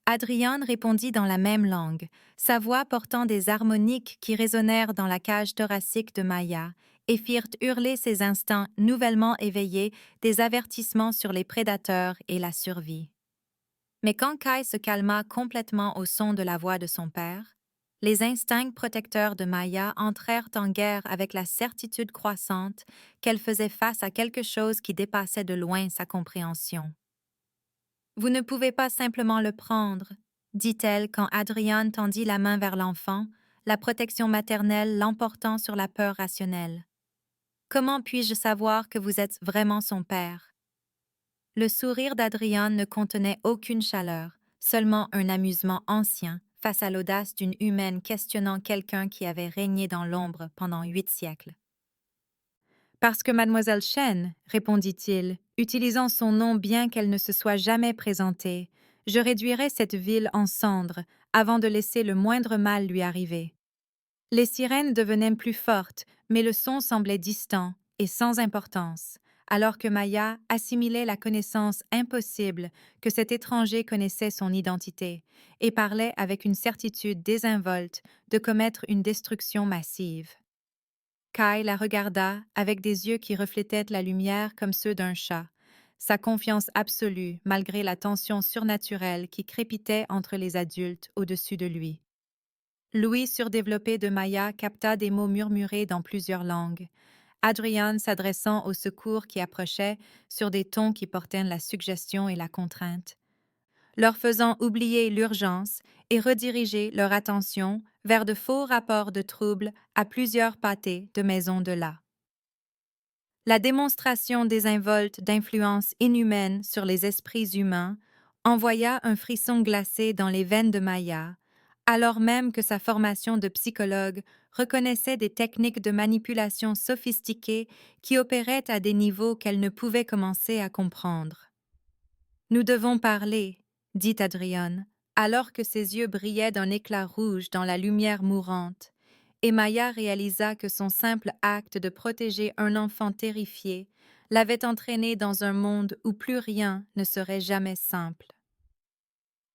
S1: Adrian répondit dans la même langue, sa voix portant des harmoniques qui résonnèrent dans la cage thoracique de Maya et firent hurler ses instincts nouvellement éveillés des avertissements sur les prédateurs et la survie. Mais quand Kai se calma complètement au son de la voix de son père, les instincts protecteurs de Maya entrèrent en guerre avec la certitude croissante qu'elle faisait face à quelque chose qui dépassait de loin sa compréhension. « Vous ne pouvez pas simplement le prendre, » dit-elle quand Adrian tendit la main vers l'enfant, la protection maternelle l'emportant sur la peur rationnelle. « Comment puis-je savoir que vous êtes vraiment son père? » Le sourire d'Adrian ne contenait aucune chaleur, seulement un amusement ancien face à l'audace d'une humaine questionnant quelqu'un qui avait régné dans l'ombre pendant 8 siècles. « Parce que mademoiselle Chen, répondit-il, utilisant son nom bien qu'elle ne se soit jamais présentée, je réduirai cette ville en cendres avant de laisser le moindre mal lui arriver. » Les sirènes devenaient plus fortes, mais le son semblait distant et sans importance, alors que Maya assimilait la connaissance impossible que cet étranger connaissait son identité et parlait avec une certitude désinvolte de commettre une destruction massive. Kai la regarda avec des yeux qui reflétaient la lumière comme ceux d'un chat, sa confiance absolue malgré la tension surnaturelle qui crépitait entre les adultes au-dessus de lui. L'ouïe surdéveloppée de Maya capta des mots murmurés dans plusieurs langues, Adrian s'adressant au secours qui approchait sur des tons qui portaient la suggestion et la contrainte, leur faisant oublier l'urgence et rediriger leur attention vers de faux rapports de troubles à plusieurs pâtés de maisons de là. La démonstration désinvolte d'influence inhumaine sur les esprits humains envoya un frisson glacé dans les veines de Maya, alors même que sa formation de psychologue reconnaissait des techniques de manipulation sophistiquées qui opéraient à des niveaux qu'elle ne pouvait commencer à comprendre. « Nous devons parler, dit Adrian, alors que ses yeux brillaient d'un éclat rouge dans la lumière mourante, et Maya réalisa que son simple acte de protéger un enfant terrifié l'avait entraîné dans un monde où plus rien ne serait jamais simple.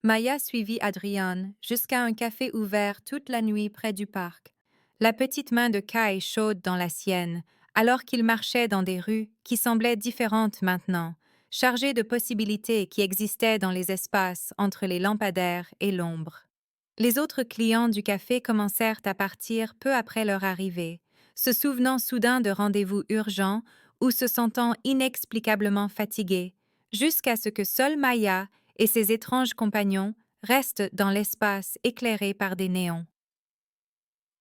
S1: Maya suivit Adrian jusqu'à un café ouvert toute la nuit près du parc, la petite main de Kai chaude dans la sienne, alors qu'il marchait dans des rues qui semblaient différentes maintenant, chargées de possibilités qui existaient dans les espaces entre les lampadaires et l'ombre. Les autres clients du café commencèrent à partir peu après leur arrivée, se souvenant soudain de rendez-vous urgents ou se sentant inexplicablement fatigués, jusqu'à ce que seule Maya et ses étranges compagnons restent dans l'espace éclairé par des néons.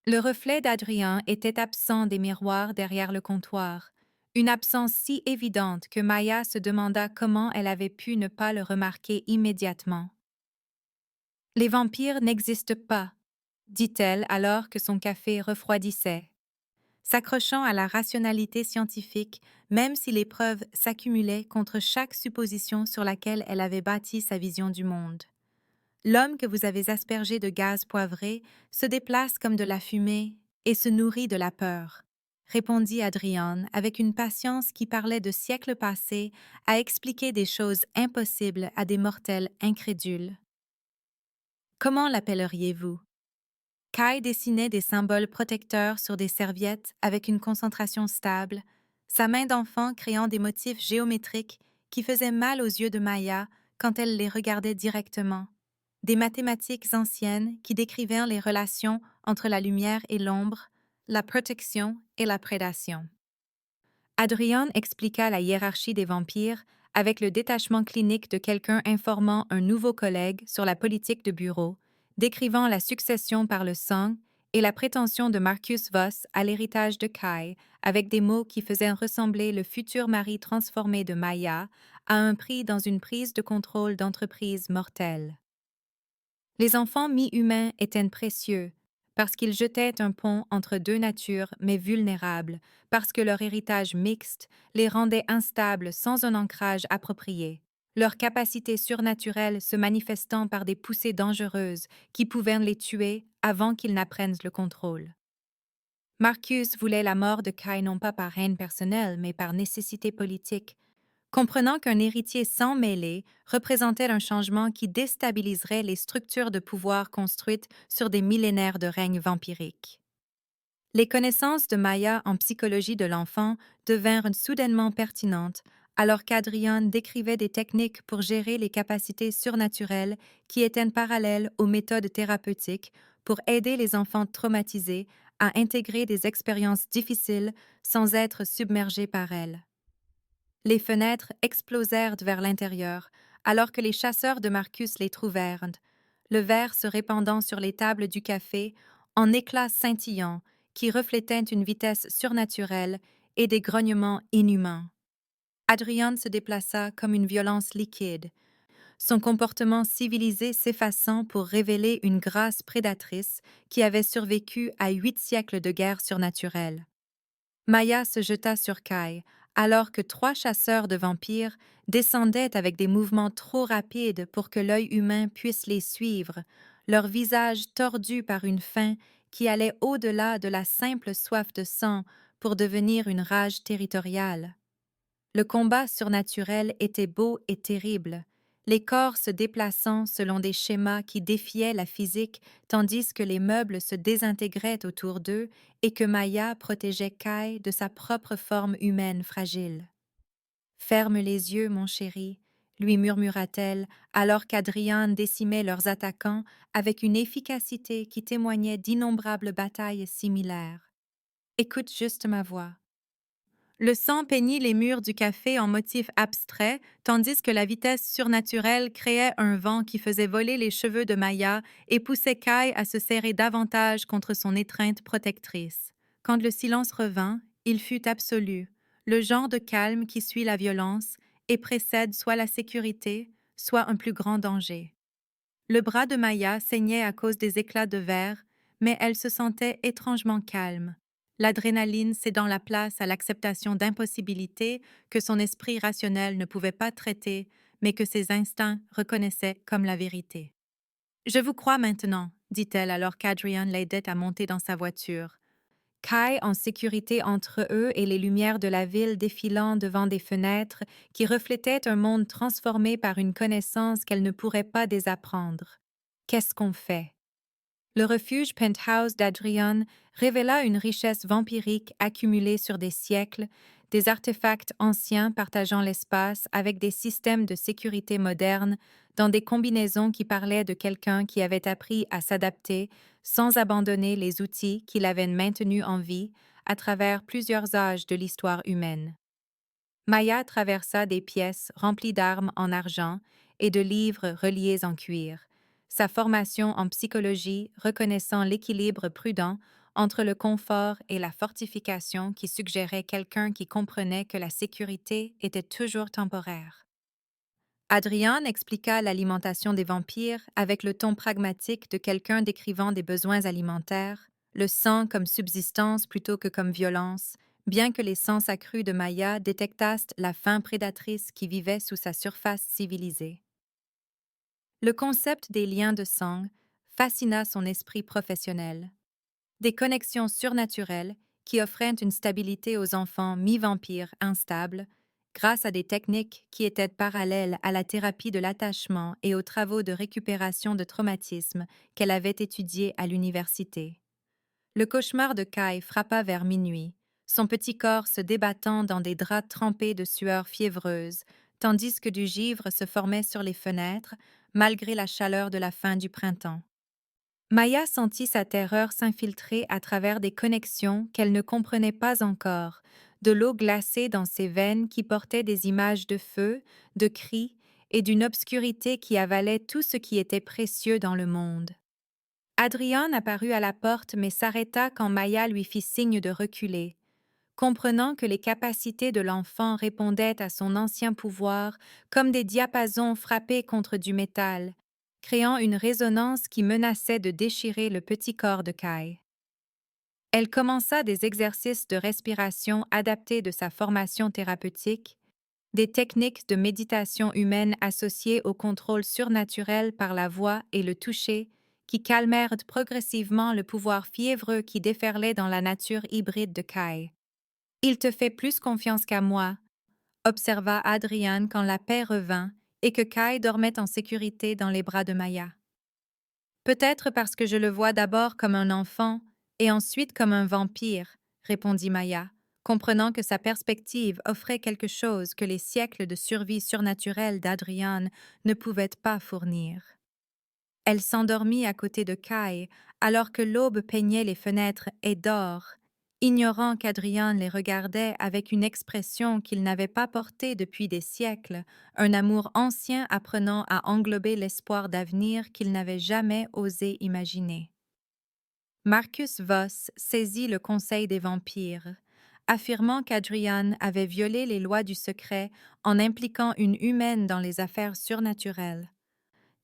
S1: Le reflet d'Adrien était absent des miroirs derrière le comptoir, une absence si évidente que Maya se demanda comment elle avait pu ne pas le remarquer immédiatement. « Les vampires n'existent pas, » dit-elle alors que son café refroidissait. S'accrochant à la rationalité scientifique, même si les preuves s'accumulaient contre chaque supposition sur laquelle elle avait bâti sa vision du monde. L'homme que vous avez aspergé de gaz poivré se déplace comme de la fumée et se nourrit de la peur, répondit Adrian avec une patience qui parlait de siècles passés à expliquer des choses impossibles à des mortels incrédules. Comment l'appelleriez-vous? Kai dessinait des symboles protecteurs sur des serviettes avec une concentration stable, sa main d'enfant créant des motifs géométriques qui faisaient mal aux yeux de Maya quand elle les regardait directement. Des mathématiques anciennes qui décrivaient les relations entre la lumière et l'ombre, la protection et la prédation. Adrian expliqua la hiérarchie des vampires avec le détachement clinique de quelqu'un informant un nouveau collègue sur la politique de bureau, décrivant la succession par le sang et la prétention de Marcus Voss à l'héritage de Kai, avec des mots qui faisaient ressembler le futur mari transformé de Maya à un prix dans une prise de contrôle d'entreprise mortelle. Les enfants mi-humains étaient précieux, parce qu'ils jetaient un pont entre deux natures mais vulnérables, parce que leur héritage mixte les rendait instables sans un ancrage approprié, leur capacité surnaturelle se manifestant par des poussées dangereuses qui pouvaient les tuer avant qu'ils n'apprennent le contrôle. Marcus voulait la mort de Kai non pas par haine personnelle, mais par nécessité politique, comprenant qu'un héritier sans mêlée représentait un changement qui déstabiliserait les structures de pouvoir construites sur des millénaires de règne vampirique. Les connaissances de Maya en psychologie de l'enfant devinrent soudainement pertinentes alors qu'Adrian décrivait des techniques pour gérer les capacités surnaturelles qui étaient parallèles aux méthodes thérapeutiques pour aider les enfants traumatisés à intégrer des expériences difficiles sans être submergés par elles. Les fenêtres explosèrent vers l'intérieur, alors que les chasseurs de Marcus les trouvèrent, le verre se répandant sur les tables du café en éclats scintillants qui reflétaient une vitesse surnaturelle et des grognements inhumains. Adrian se déplaça comme une violence liquide, son comportement civilisé s'effaçant pour révéler une grâce prédatrice qui avait survécu à 8 siècles de guerre surnaturelle. Maya se jeta sur Kai, alors que 3 chasseurs de vampires descendaient avec des mouvements trop rapides pour que l'œil humain puisse les suivre, leurs visages tordus par une faim qui allait au-delà de la simple soif de sang pour devenir une rage territoriale. Le combat surnaturel était beau et terrible, les corps se déplaçant selon des schémas qui défiaient la physique tandis que les meubles se désintégraient autour d'eux et que Maya protégeait Kai de sa propre forme humaine fragile. « Ferme les yeux, mon chéri, lui murmura-t-elle, alors qu'Adrian décimait leurs attaquants avec une efficacité qui témoignait d'innombrables batailles similaires. Écoute juste ma voix. Le sang peignit les murs du café en motifs abstraits, tandis que la vitesse surnaturelle créait un vent qui faisait voler les cheveux de Maya et poussait Kai à se serrer davantage contre son étreinte protectrice. Quand le silence revint, il fut absolu, le genre de calme qui suit la violence et précède soit la sécurité, soit un plus grand danger. Le bras de Maya saignait à cause des éclats de verre, mais elle se sentait étrangement calme, l'adrénaline cédant la place à l'acceptation d'impossibilités que son esprit rationnel ne pouvait pas traiter, mais que ses instincts reconnaissaient comme la vérité. « Je vous crois maintenant, dit-elle alors qu'Adrian l'aidait à monter dans sa voiture. Kai en sécurité entre eux et les lumières de la ville défilant devant des fenêtres qui reflétaient un monde transformé par une connaissance qu'elle ne pourrait pas désapprendre. Qu'est-ce qu'on fait? Le refuge penthouse d'Adrian révéla une richesse vampirique accumulée sur des siècles, des artefacts anciens partageant l'espace avec des systèmes de sécurité modernes dans des combinaisons qui parlaient de quelqu'un qui avait appris à s'adapter sans abandonner les outils qui l'avaient maintenu en vie à travers plusieurs âges de l'histoire humaine. Maya traversa des pièces remplies d'armes en argent et de livres reliés en cuir, sa formation en psychologie reconnaissant l'équilibre prudent entre le confort et la fortification qui suggérait quelqu'un qui comprenait que la sécurité était toujours temporaire. Adrian expliqua l'alimentation des vampires avec le ton pragmatique de quelqu'un décrivant des besoins alimentaires, le sang comme subsistance plutôt que comme violence, bien que les sens accrus de Maya détectassent la faim prédatrice qui vivait sous sa surface civilisée. Le concept des liens de sang fascina son esprit professionnel. Des connexions surnaturelles qui offraient une stabilité aux enfants mi-vampires instables, grâce à des techniques qui étaient parallèles à la thérapie de l'attachement et aux travaux de récupération de traumatisme qu'elle avait étudiés à l'université. Le cauchemar de Kai frappa vers minuit, son petit corps se débattant dans des draps trempés de sueur fiévreuse, tandis que du givre se formait sur les fenêtres, malgré la chaleur de la fin du printemps. Maya sentit sa terreur s'infiltrer à travers des connexions qu'elle ne comprenait pas encore, de l'eau glacée dans ses veines qui portait des images de feu, de cris et d'une obscurité qui avalait tout ce qui était précieux dans le monde. Adrian apparut à la porte mais s'arrêta quand Maya lui fit signe de reculer. Comprenant que les capacités de l'enfant répondaient à son ancien pouvoir comme des diapasons frappés contre du métal, créant une résonance qui menaçait de déchirer le petit corps de Kai. Elle commença des exercices de respiration adaptés de sa formation thérapeutique, des techniques de méditation humaine associées au contrôle surnaturel par la voix et le toucher, qui calmèrent progressivement le pouvoir fiévreux qui déferlait dans la nature hybride de Kai. « Il te fait plus confiance qu'à moi », observa Adrian quand la paix revint et que Kai dormait en sécurité dans les bras de Maya. « Peut-être parce que je le vois d'abord comme un enfant et ensuite comme un vampire, » répondit Maya, comprenant que sa perspective offrait quelque chose que les siècles de survie surnaturelle d'Adrian ne pouvaient pas fournir. Elle s'endormit à côté de Kai alors que l'aube peignait les fenêtres et d'or, ignorant qu'Adrian les regardait avec une expression qu'il n'avait pas portée depuis des siècles, un amour ancien apprenant à englober l'espoir d'avenir qu'il n'avait jamais osé imaginer. Marcus Voss saisit le conseil des vampires, affirmant qu'Adrian avait violé les lois du secret en impliquant une humaine dans les affaires surnaturelles.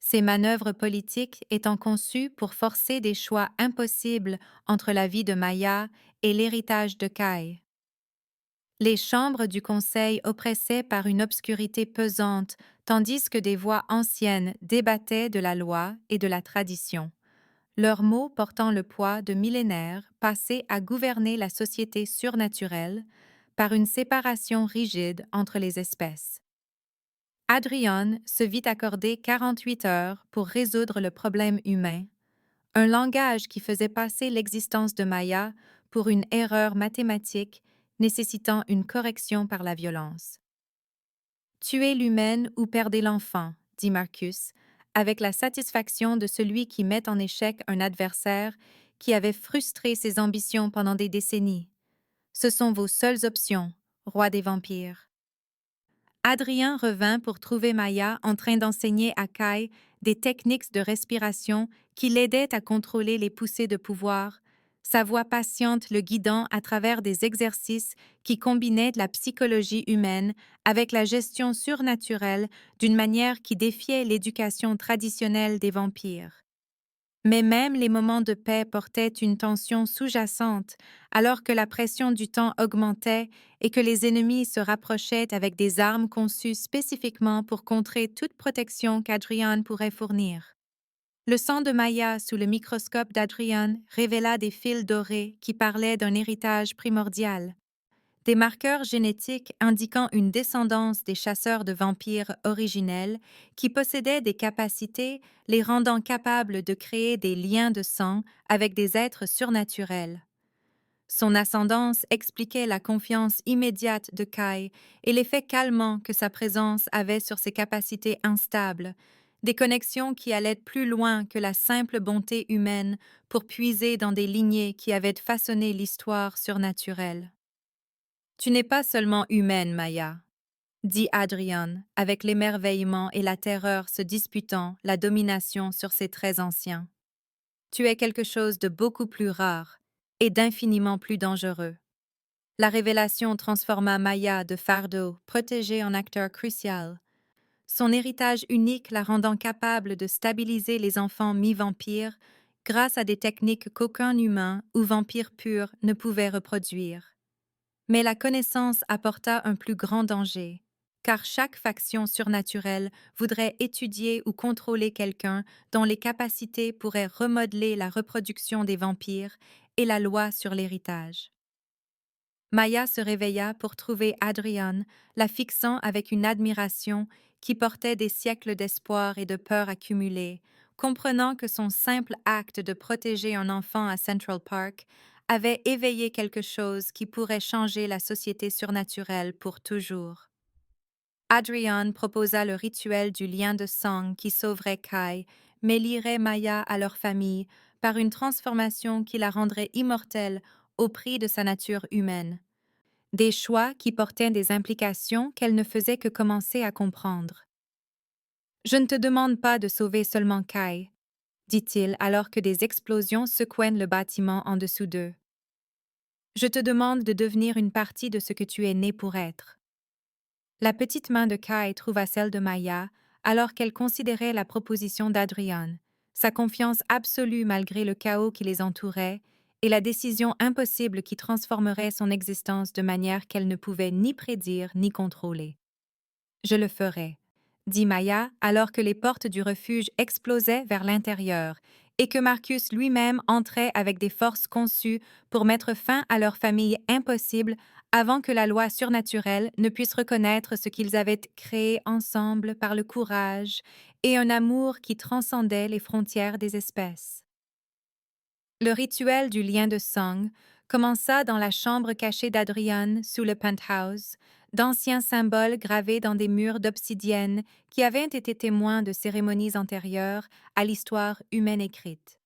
S1: Ces manœuvres politiques étant conçues pour forcer des choix impossibles entre la vie de Maya et l'héritage de Kai. Les chambres du conseil oppressaient par une obscurité pesante, tandis que des voix anciennes débattaient de la loi et de la tradition, leurs mots portant le poids de millénaires passés à gouverner la société surnaturelle, par une séparation rigide entre les espèces. Adrian se vit accorder 48 heures pour résoudre le problème humain, un langage qui faisait passer l'existence de Maya pour une erreur mathématique nécessitant une correction par la violence. Tuez l'humaine ou perdez l'enfant, dit Marcus, avec la satisfaction de celui qui met en échec un adversaire qui avait frustré ses ambitions pendant des décennies. Ce sont vos seules options, roi des vampires. Adrien revint pour trouver Maya en train d'enseigner à Kai des techniques de respiration qui l'aidaient à contrôler les poussées de pouvoir, sa voix patiente le guidant à travers des exercices qui combinaient de la psychologie humaine avec la gestion surnaturelle d'une manière qui défiait l'éducation traditionnelle des vampires. Mais même les moments de paix portaient une tension sous-jacente, alors que la pression du temps augmentait et que les ennemis se rapprochaient avec des armes conçues spécifiquement pour contrer toute protection qu'Adrian pourrait fournir. Le sang de Maya sous le microscope d'Adrian révéla des fils dorés qui parlaient d'un héritage primordial, des marqueurs génétiques indiquant une descendance des chasseurs de vampires originels qui possédaient des capacités les rendant capables de créer des liens de sang avec des êtres surnaturels. Son ascendance expliquait la confiance immédiate de Kai et l'effet calmant que sa présence avait sur ses capacités instables, des connexions qui allaient plus loin que la simple bonté humaine pour puiser dans des lignées qui avaient façonné l'histoire surnaturelle. Tu n'es pas seulement humaine, Maya, dit Adrian, avec l'émerveillement et la terreur se disputant la domination sur ses traits anciens. Tu es quelque chose de beaucoup plus rare et d'infiniment plus dangereux. La révélation transforma Maya de fardeau, protégée en acteur crucial, son héritage unique la rendant capable de stabiliser les enfants mi-vampires grâce à des techniques qu'aucun humain ou vampire pur ne pouvait reproduire. Mais la connaissance apporta un plus grand danger, car chaque faction surnaturelle voudrait étudier ou contrôler quelqu'un dont les capacités pourraient remodeler la reproduction des vampires et la loi sur l'héritage. Maya se réveilla pour trouver Adrian la fixant avec une admiration qui portait des siècles d'espoir et de peur accumulés, comprenant que son simple acte de protéger un enfant à Central Park avait éveillé quelque chose qui pourrait changer la société surnaturelle pour toujours. Adrian proposa le rituel du lien de sang qui sauverait Kai, mais lierait Maya à leur famille par une transformation qui la rendrait immortelle au prix de sa nature humaine. Des choix qui portaient des implications qu'elle ne faisait que commencer à comprendre. Je ne te demande pas de sauver seulement Kai, dit-il alors que des explosions secouaient le bâtiment en dessous d'eux. Je te demande de devenir une partie de ce que tu es né pour être. La petite main de Kai trouva celle de Maya alors qu'elle considérait la proposition d'Adrian, sa confiance absolue malgré le chaos qui les entourait et la décision impossible qui transformerait son existence de manière qu'elle ne pouvait ni prédire ni contrôler. Je le ferai, dit Maya alors que les portes du refuge explosaient vers l'intérieur et que Marcus lui-même entrait avec des forces conçues pour mettre fin à leur famille impossible avant que la loi surnaturelle ne puisse reconnaître ce qu'ils avaient créé ensemble par le courage et un amour qui transcendait les frontières des espèces. Le rituel du lien de sang commença dans la chambre cachée d'Adrian sous le penthouse, d'anciens symboles gravés dans des murs d'obsidienne qui avaient été témoins de cérémonies antérieures à l'histoire humaine écrite.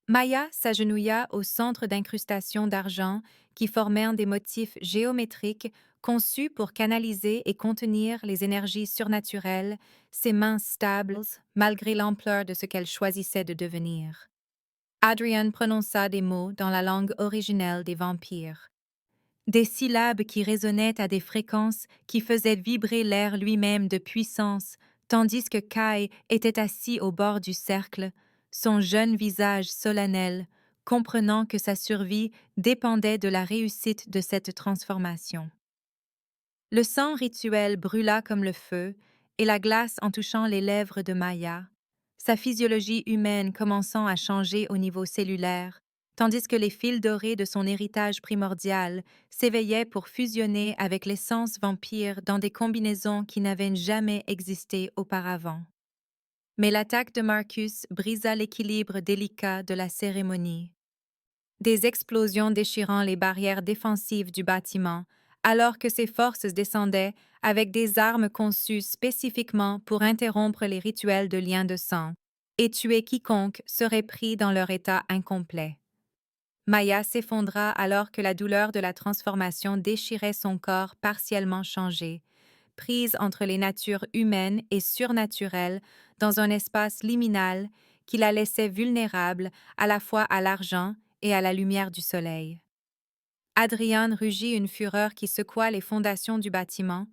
S1: Maya s'agenouilla au centre d'incrustations d'argent qui formaient des motifs géométriques conçus pour canaliser et contenir les énergies surnaturelles, ses mains stables malgré l'ampleur de ce qu'elle choisissait de devenir. Adrian prononça des mots dans la langue originelle des vampires. Des syllabes qui résonnaient à des fréquences qui faisaient vibrer l'air lui-même de puissance, tandis que Kai était assis au bord du cercle, son jeune visage solennel, comprenant que sa survie dépendait de la réussite de cette transformation. Le sang rituel brûla comme le feu, et la glace en touchant les lèvres de Maya, sa physiologie humaine commençant à changer au niveau cellulaire, tandis que les fils dorés de son héritage primordial s'éveillaient pour fusionner avec l'essence vampire dans des combinaisons qui n'avaient jamais existé auparavant. Mais l'attaque de Marcus brisa l'équilibre délicat de la cérémonie. Des explosions déchirant les barrières défensives du bâtiment, alors que ses forces descendaient avec des armes conçues spécifiquement pour interrompre les rituels de lien de sang et tuer quiconque serait pris dans leur état incomplet. Maya s'effondra alors que la douleur de la transformation déchirait son corps partiellement changé, prise entre les natures humaines et surnaturelles dans un espace liminal qui la laissait vulnérable à la fois à l'argent et à la lumière du soleil. Adrian rugit une fureur qui secoua les fondations du bâtiment,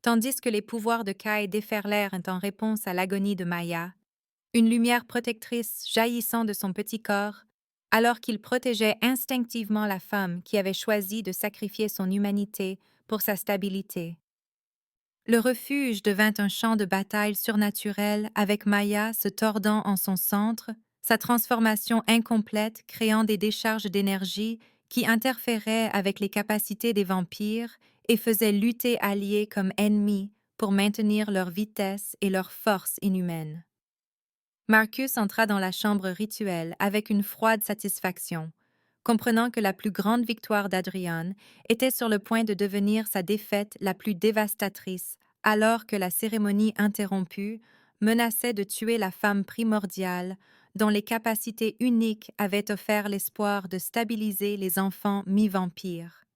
S1: tandis que les pouvoirs de Kai déferlèrent en réponse à l'agonie de Maya, une lumière protectrice jaillissant de son petit corps, alors qu'il protégeait instinctivement la femme qui avait choisi de sacrifier son humanité pour sa stabilité. Le refuge devint un champ de bataille surnaturel avec Maya se tordant en son centre, sa transformation incomplète créant des décharges d'énergie qui interféraient avec les capacités des vampires et faisaient lutter alliés comme ennemis pour maintenir leur vitesse et leur force inhumaines. Marcus entra dans la chambre rituelle avec une froide satisfaction, comprenant que la plus grande victoire d'Adrian était sur le point de devenir sa défaite la plus dévastatrice, alors que la cérémonie interrompue menaçait de tuer la femme primordiale dont les capacités uniques avaient offert l'espoir de stabiliser les enfants mi-vampires.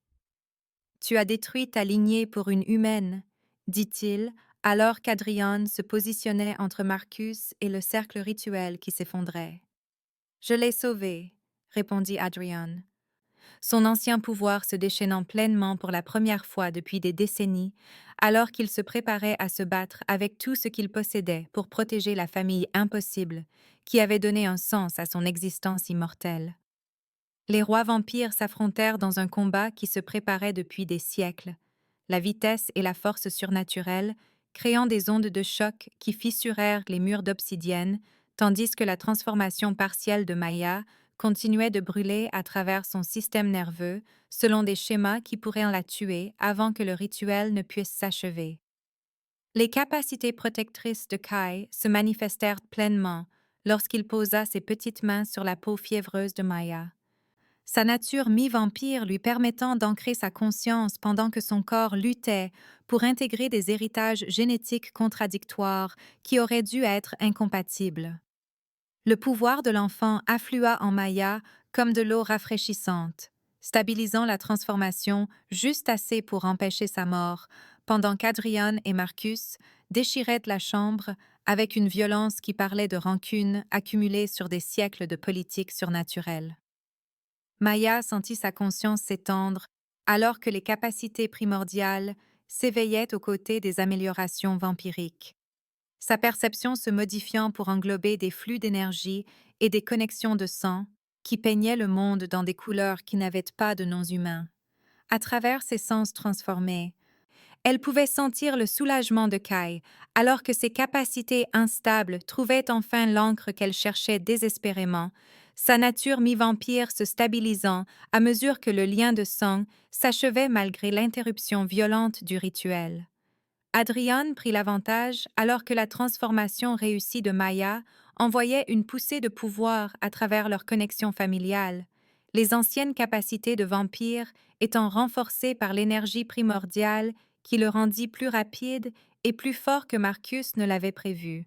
S1: « Tu as détruit ta lignée pour une humaine, » dit-il, alors qu'Adrian se positionnait entre Marcus et le cercle rituel qui s'effondrait. « Je l'ai sauvé, » répondit Adrian, son ancien pouvoir se déchaînant pleinement pour la première fois depuis des décennies, alors qu'il se préparait à se battre avec tout ce qu'il possédait pour protéger la famille impossible qui avait donné un sens à son existence immortelle. Les rois vampires s'affrontèrent dans un combat qui se préparait depuis des siècles, la vitesse et la force surnaturelle créant des ondes de choc qui fissurèrent les murs d'obsidienne, tandis que la transformation partielle de Maya continuait de brûler à travers son système nerveux selon des schémas qui pourraient la tuer avant que le rituel ne puisse s'achever. Les capacités protectrices de Kai se manifestèrent pleinement lorsqu'il posa ses petites mains sur la peau fiévreuse de Maya. Sa nature mi-vampire lui permettant d'ancrer sa conscience pendant que son corps luttait pour intégrer des héritages génétiques contradictoires qui auraient dû être incompatibles. Le pouvoir de l'enfant afflua en Maya comme de l'eau rafraîchissante, stabilisant la transformation juste assez pour empêcher sa mort, pendant qu'Adrian et Marcus déchiraient la chambre avec une violence qui parlait de rancune accumulée sur des siècles de politique surnaturelle. Maya sentit sa conscience s'étendre alors que les capacités primordiales s'éveillaient aux côtés des améliorations vampiriques. Sa perception se modifiant pour englober des flux d'énergie et des connexions de sang qui peignaient le monde dans des couleurs qui n'avaient pas de noms humains. À travers ses sens transformés, elle pouvait sentir le soulagement de Kai, alors que ses capacités instables trouvaient enfin l'encre qu'elle cherchait désespérément, sa nature mi-vampire se stabilisant à mesure que le lien de sang s'achevait malgré l'interruption violente du rituel. Adrian prit l'avantage alors que la transformation réussie de Maya envoyait une poussée de pouvoir à travers leur connexion familiale, les anciennes capacités de vampire étant renforcées par l'énergie primordiale qui le rendit plus rapide et plus fort que Marcus ne l'avait prévu.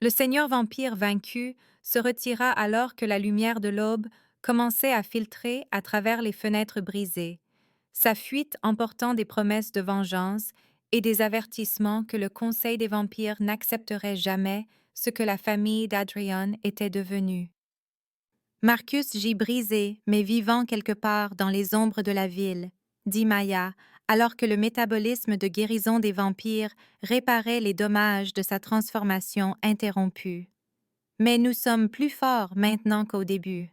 S1: Le seigneur vampire vaincu se retira alors que la lumière de l'aube commençait à filtrer à travers les fenêtres brisées, sa fuite emportant des promesses de vengeance et des avertissements que le Conseil des vampires n'accepterait jamais ce que la famille d'Adrian était devenue. Marcus gît brisé, mais vivant quelque part dans les ombres de la ville, dit Maya, alors que le métabolisme de guérison des vampires réparait les dommages de sa transformation interrompue. Mais nous sommes plus forts maintenant qu'au début.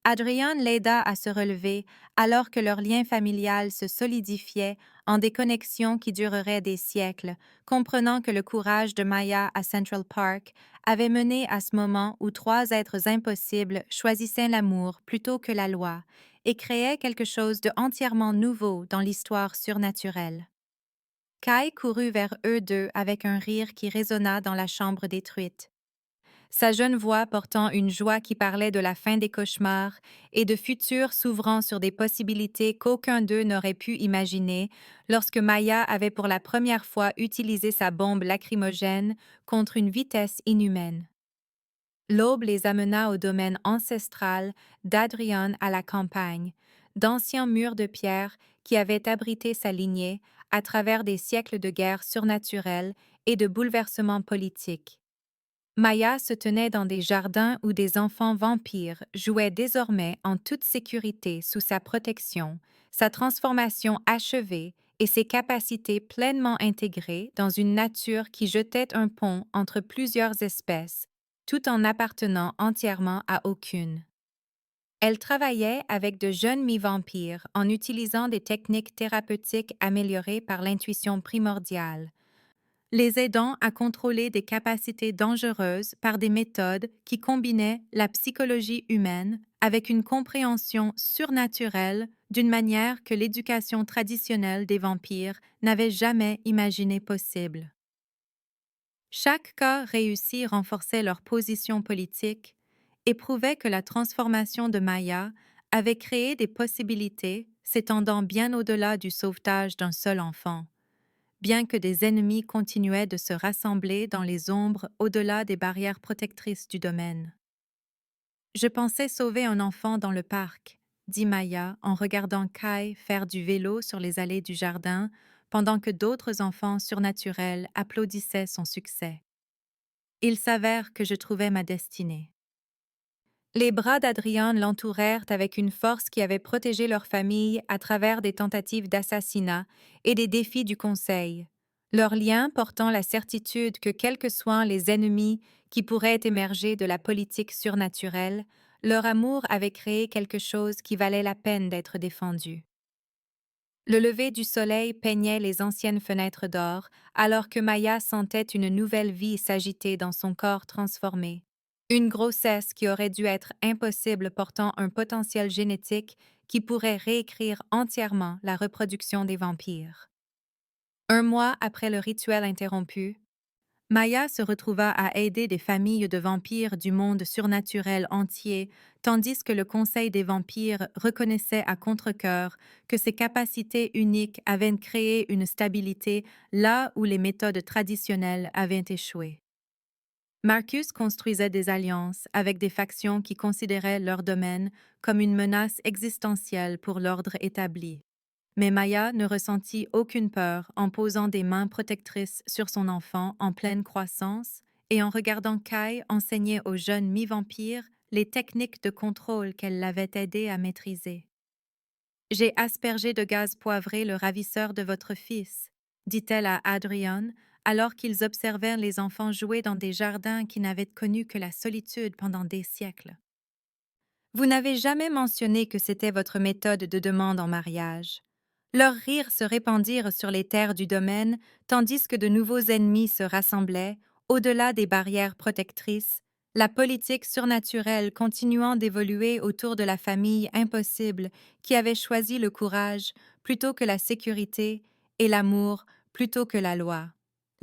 S1: Adrian l'aida à se relever alors que leur lien familial se solidifiait en des connexions qui dureraient des siècles, comprenant que le courage de Maya à Central Park avait mené à ce moment où trois êtres impossibles choisissaient l'amour plutôt que la loi et créaient quelque chose de entièrement nouveau dans l'histoire surnaturelle. Kai courut vers eux deux avec un rire qui résonna dans la chambre détruite. Sa jeune voix portant une joie qui parlait de la fin des cauchemars et de futurs s'ouvrant sur des possibilités qu'aucun d'eux n'aurait pu imaginer lorsque Maya avait pour la première fois utilisé sa bombe lacrymogène contre une vitesse inhumaine. L'aube les amena au domaine ancestral d'Adrian à la campagne, d'anciens murs de pierre qui avaient abrité sa lignée à travers des siècles de guerres surnaturelles et de bouleversements politiques. Maya se tenait dans des jardins où des enfants vampires jouaient désormais en toute sécurité sous sa protection, sa transformation achevée et ses capacités pleinement intégrées dans une nature qui jetait un pont entre plusieurs espèces, tout en n'appartenant entièrement à aucune. Elle travaillait avec de jeunes mi-vampires en utilisant des techniques thérapeutiques améliorées par l'intuition primordiale, les aidant à contrôler des capacités dangereuses par des méthodes qui combinaient la psychologie humaine avec une compréhension surnaturelle d'une manière que l'éducation traditionnelle des vampires n'avait jamais imaginé possible. Chaque cas réussi renforçait leur position politique et prouvait que la transformation de Maya avait créé des possibilités s'étendant bien au-delà du sauvetage d'un seul enfant, bien que des ennemis continuaient de se rassembler dans les ombres au-delà des barrières protectrices du domaine. Je pensais sauver un enfant dans le parc, dit Maya en regardant Kai faire du vélo sur les allées du jardin pendant que d'autres enfants surnaturels applaudissaient son succès. Il s'avère que je trouvais ma destinée. Les bras d'Adrian l'entourèrent avec une force qui avait protégé leur famille à travers des tentatives d'assassinat et des défis du Conseil, leur lien portant la certitude que quels que soient les ennemis qui pourraient émerger de la politique surnaturelle, leur amour avait créé quelque chose qui valait la peine d'être défendu. Le lever du soleil peignait les anciennes fenêtres d'or, alors que Maya sentait une nouvelle vie s'agiter dans son corps transformé. Une grossesse qui aurait dû être impossible portant un potentiel génétique qui pourrait réécrire entièrement la reproduction des vampires. Un mois après le rituel interrompu, Maya se retrouva à aider des familles de vampires du monde surnaturel entier, tandis que le Conseil des vampires reconnaissait à contre-cœur que ses capacités uniques avaient créé une stabilité là où les méthodes traditionnelles avaient échoué. Marcus construisait des alliances avec des factions qui considéraient leur domaine comme une menace existentielle pour l'ordre établi. Mais Maya ne ressentit aucune peur en posant des mains protectrices sur son enfant en pleine croissance et en regardant Kai enseigner aux jeunes mi-vampires les techniques de contrôle qu'elle l'avait aidé à maîtriser. « J'ai aspergé de gaz poivré le ravisseur de votre fils, dit-elle à Adrian, alors qu'ils observèrent les enfants jouer dans des jardins qui n'avaient connu que la solitude pendant des siècles. Vous n'avez jamais mentionné que c'était votre méthode de demande en mariage. Leurs rires se répandirent sur les terres du domaine, tandis que de nouveaux ennemis se rassemblaient, au-delà des barrières protectrices, la politique surnaturelle continuant d'évoluer autour de la famille impossible qui avait choisi le courage plutôt que la sécurité et l'amour plutôt que la loi.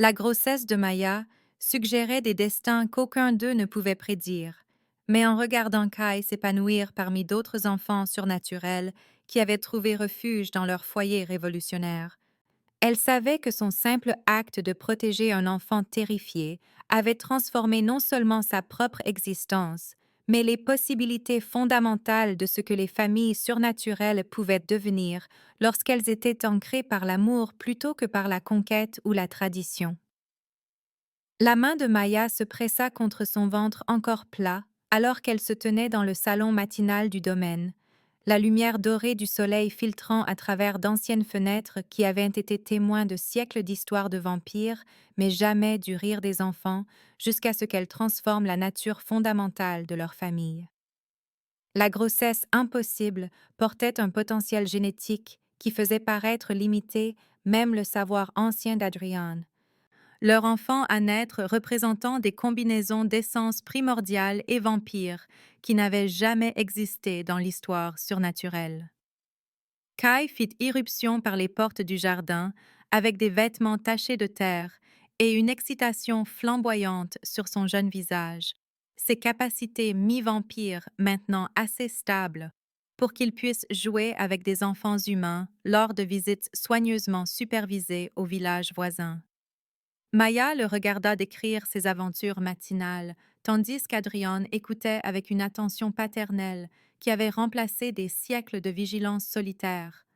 S1: La grossesse de Maya suggérait des destins qu'aucun d'eux ne pouvait prédire, mais en regardant Kai s'épanouir parmi d'autres enfants surnaturels qui avaient trouvé refuge dans leur foyer révolutionnaire, elle savait que son simple acte de protéger un enfant terrifié avait transformé non seulement sa propre existence, mais les possibilités fondamentales de ce que les familles surnaturelles pouvaient devenir lorsqu'elles étaient ancrées par l'amour plutôt que par la conquête ou la tradition. La main de Maya se pressa contre son ventre encore plat alors qu'elle se tenait dans le salon matinal du domaine, la lumière dorée du soleil filtrant à travers d'anciennes fenêtres qui avaient été témoins de siècles d'histoires de vampires, mais jamais du rire des enfants, jusqu'à ce qu'elle transforme la nature fondamentale de leur famille. La grossesse impossible portait un potentiel génétique qui faisait paraître limité même le savoir ancien d'Adrian. Leur enfant à naître représentant des combinaisons d'essences primordiales et vampires qui n'avaient jamais existé dans l'histoire surnaturelle. Kai fit irruption par les portes du jardin avec des vêtements tachés de terre et une excitation flamboyante sur son jeune visage, ses capacités mi-vampires maintenant assez stables pour qu'il puisse jouer avec des enfants humains lors de visites soigneusement supervisées au village voisin. Maya le regarda décrire ses aventures matinales, tandis qu'Adrian écoutait avec une attention paternelle qui avait remplacé des siècles de vigilance solitaire,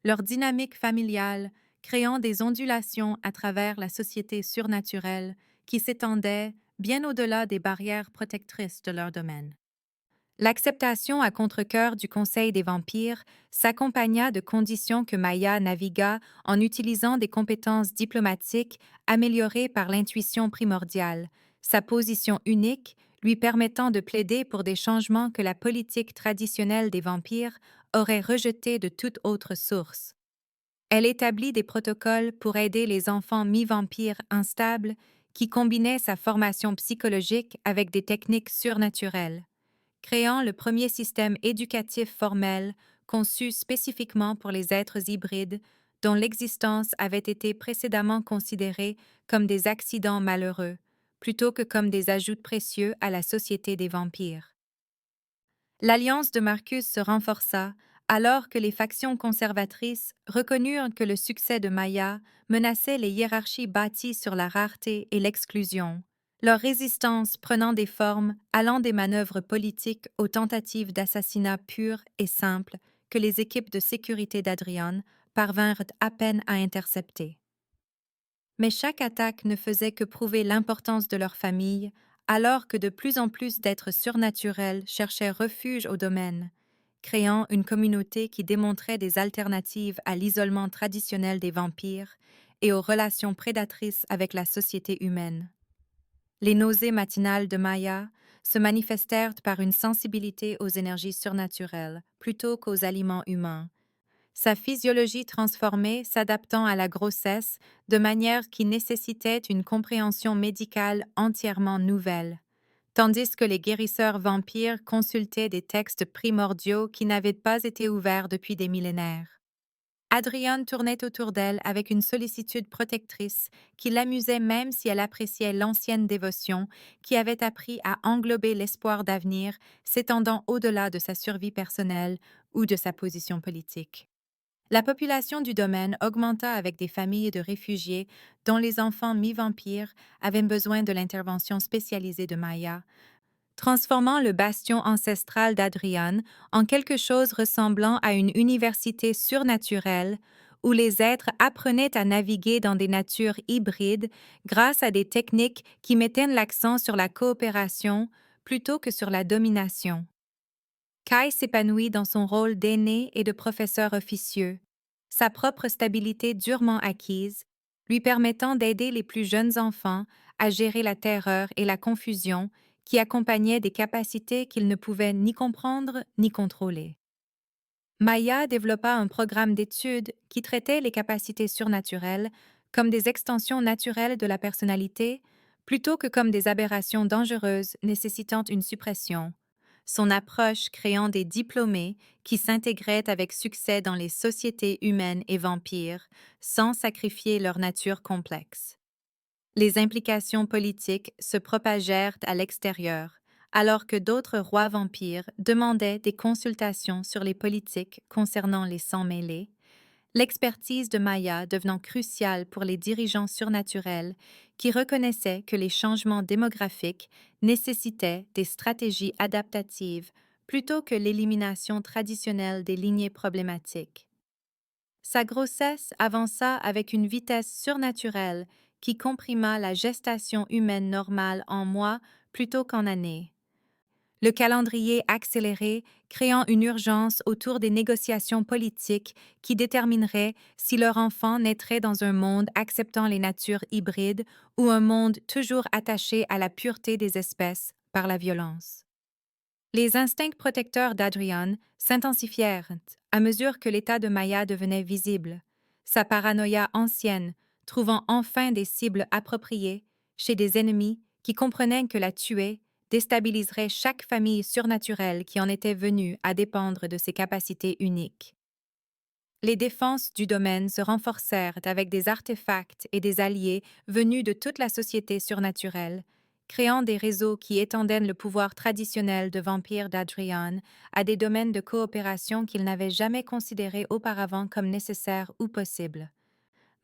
S1: leur dynamique familiale créant des ondulations à travers la société surnaturelle qui s'étendait bien au-delà des barrières protectrices de leur domaine. L'acceptation à contre-cœur du Conseil des vampires s'accompagna de conditions que Maya navigua en utilisant des compétences diplomatiques améliorées par l'intuition primordiale, sa position unique lui permettant de plaider pour des changements que la politique traditionnelle des vampires aurait rejetés de toute autre source. Elle établit des protocoles pour aider les enfants mi-vampires instables qui combinaient sa formation psychologique avec des techniques surnaturelles, créant le premier système éducatif formel conçu spécifiquement pour les êtres hybrides dont l'existence avait été précédemment considérée comme des accidents malheureux, plutôt que comme des ajouts précieux à la société des vampires. L'alliance de Marcus se renforça alors que les factions conservatrices reconnurent que le succès de Maya menaçait les hiérarchies bâties sur la rareté et l'exclusion, leur résistance prenant des formes allant des manœuvres politiques aux tentatives d'assassinat pures et simples que les équipes de sécurité d'Adrian parvinrent à peine à intercepter. Mais chaque attaque ne faisait que prouver l'importance de leur famille, alors que de plus en plus d'êtres surnaturels cherchaient refuge au domaine, créant une communauté qui démontrait des alternatives à l'isolement traditionnel des vampires et aux relations prédatrices avec la société humaine. Les nausées matinales de Maya se manifestèrent par une sensibilité aux énergies surnaturelles plutôt qu'aux aliments humains, sa physiologie transformée s'adaptant à la grossesse de manière qui nécessitait une compréhension médicale entièrement nouvelle, tandis que les guérisseurs vampires consultaient des textes primordiaux qui n'avaient pas été ouverts depuis des millénaires. Adrian tournait autour d'elle avec une sollicitude protectrice qui l'amusait même si elle appréciait l'ancienne dévotion qui avait appris à englober l'espoir d'avenir s'étendant au-delà de sa survie personnelle ou de sa position politique. La population du domaine augmenta avec des familles de réfugiés dont les enfants mi-vampires avaient besoin de l'intervention spécialisée de Maya, transformant le bastion ancestral d'Adrian en quelque chose ressemblant à une université surnaturelle où les êtres apprenaient à naviguer dans des natures hybrides grâce à des techniques qui mettaient l'accent sur la coopération plutôt que sur la domination. Kai s'épanouit dans son rôle d'aîné et de professeur officieux, sa propre stabilité durement acquise, lui permettant d'aider les plus jeunes enfants à gérer la terreur et la confusion qui accompagnaient des capacités qu'ils ne pouvaient ni comprendre ni contrôler. Maya développa un programme d'études qui traitait les capacités surnaturelles comme des extensions naturelles de la personnalité plutôt que comme des aberrations dangereuses nécessitant une suppression, son approche créant des diplômés qui s'intégraient avec succès dans les sociétés humaines et vampires sans sacrifier leur nature complexe. Les implications politiques se propagèrent à l'extérieur, alors que d'autres rois vampires demandaient des consultations sur les politiques concernant les sans-mêlés, l'expertise de Maya devenant cruciale pour les dirigeants surnaturels qui reconnaissaient que les changements démographiques nécessitaient des stratégies adaptatives plutôt que l'élimination traditionnelle des lignées problématiques. Sa grossesse avança avec une vitesse surnaturelle qui comprima la gestation humaine normale en mois plutôt qu'en années. Le calendrier accéléré créant une urgence autour des négociations politiques qui détermineraient si leur enfant naîtrait dans un monde acceptant les natures hybrides ou un monde toujours attaché à la pureté des espèces par la violence. Les instincts protecteurs d'Adrian s'intensifièrent à mesure que l'état de Maya devenait visible, sa paranoïa ancienne trouvant enfin des cibles appropriées chez des ennemis qui comprenaient que la tuer déstabiliserait chaque famille surnaturelle qui en était venue à dépendre de ses capacités uniques. Les défenses du domaine se renforcèrent avec des artefacts et des alliés venus de toute la société surnaturelle, créant des réseaux qui étendaient le pouvoir traditionnel de vampire d'Adrian à des domaines de coopération qu'ils n'avaient jamais considérés auparavant comme nécessaires ou possibles.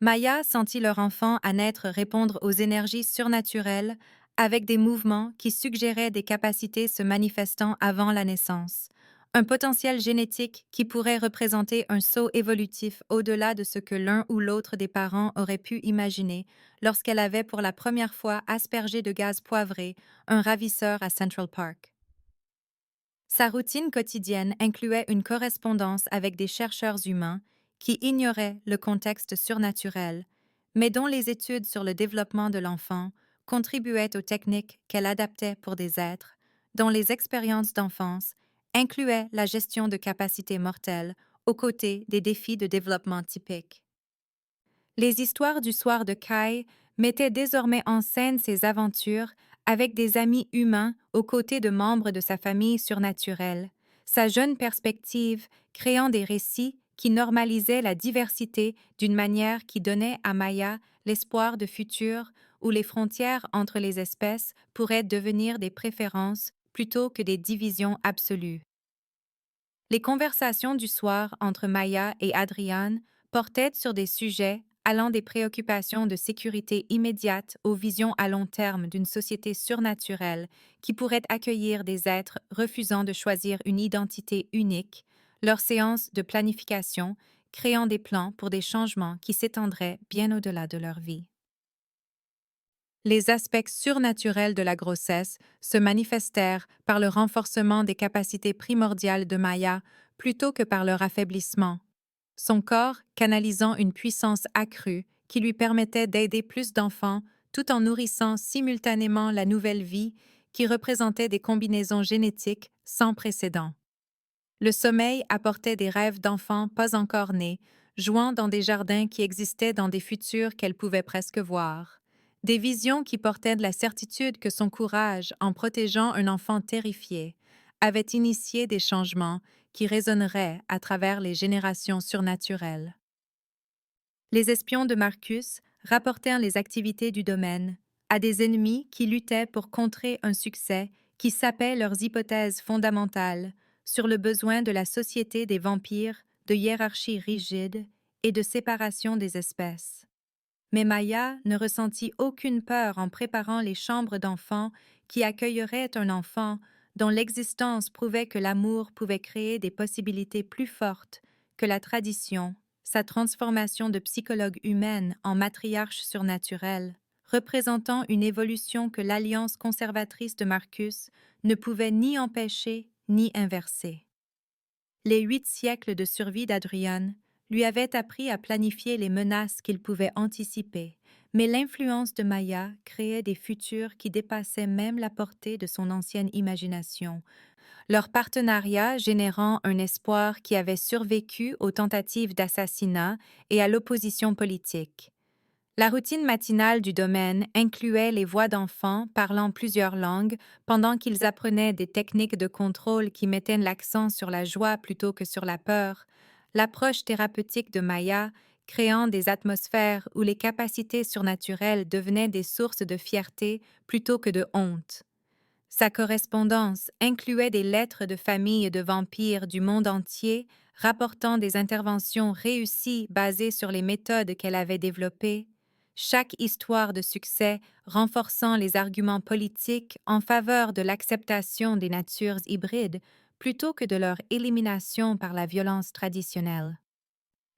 S1: Maya sentit leur enfant à naître répondre aux énergies surnaturelles avec des mouvements qui suggéraient des capacités se manifestant avant la naissance, un potentiel génétique qui pourrait représenter un saut évolutif au-delà de ce que l'un ou l'autre des parents aurait pu imaginer lorsqu'elle avait pour la première fois aspergé de gaz poivré un ravisseur à Central Park. Sa routine quotidienne incluait une correspondance avec des chercheurs humains qui ignoraient le contexte surnaturel, mais dont les études sur le développement de l'enfant contribuaient aux techniques qu'elle adaptait pour des êtres dont les expériences d'enfance incluaient la gestion de capacités mortelles aux côtés des défis de développement typiques. Les histoires du soir de Kai mettaient désormais en scène ses aventures avec des amis humains aux côtés de membres de sa famille surnaturelle, sa jeune perspective créant des récits qui normalisaient la diversité d'une manière qui donnait à Maya l'espoir de futur où les frontières entre les espèces pourraient devenir des préférences plutôt que des divisions absolues. Les conversations du soir entre Maya et Adrian portaient sur des sujets allant des préoccupations de sécurité immédiate aux visions à long terme d'une société surnaturelle qui pourrait accueillir des êtres refusant de choisir une identité unique, leurs séances de planification créant des plans pour des changements qui s'étendraient bien au-delà de leur vie. Les aspects surnaturels de la grossesse se manifestèrent par le renforcement des capacités primordiales de Maya plutôt que par leur affaiblissement, son corps canalisant une puissance accrue qui lui permettait d'aider plus d'enfants tout en nourrissant simultanément la nouvelle vie qui représentait des combinaisons génétiques sans précédent. Le sommeil apportait des rêves d'enfants pas encore nés, jouant dans des jardins qui existaient dans des futurs qu'elle pouvait presque voir. Des visions qui portaient de la certitude que son courage, en protégeant un enfant terrifié, avait initié des changements qui résonneraient à travers les générations surnaturelles. Les espions de Marcus rapportèrent les activités du domaine à des ennemis qui luttaient pour contrer un succès qui sapait leurs hypothèses fondamentales sur le besoin de la société des vampires de hiérarchie rigide et de séparation des espèces. Mais Maya ne ressentit aucune peur en préparant les chambres d'enfants qui accueilleraient un enfant dont l'existence prouvait que l'amour pouvait créer des possibilités plus fortes que la tradition, sa transformation de psychologue humaine en matriarche surnaturelle, représentant une évolution que l'alliance conservatrice de Marcus ne pouvait ni empêcher ni inverser. Les 8 siècles de survie d'Adrian lui avaient appris à planifier les menaces qu'il pouvait anticiper, mais l'influence de Maya créait des futurs qui dépassaient même la portée de son ancienne imagination, leur partenariat générant un espoir qui avait survécu aux tentatives d'assassinat et à l'opposition politique. La routine matinale du domaine incluait les voix d'enfants parlant plusieurs langues pendant qu'ils apprenaient des techniques de contrôle qui mettaient l'accent sur la joie plutôt que sur la peur, l'approche thérapeutique de Maya créant des atmosphères où les capacités surnaturelles devenaient des sources de fierté plutôt que de honte. Sa correspondance incluait des lettres de famille de vampires du monde entier rapportant des interventions réussies basées sur les méthodes qu'elle avait développées, chaque histoire de succès renforçant les arguments politiques en faveur de l'acceptation des natures hybrides plutôt que de leur élimination par la violence traditionnelle.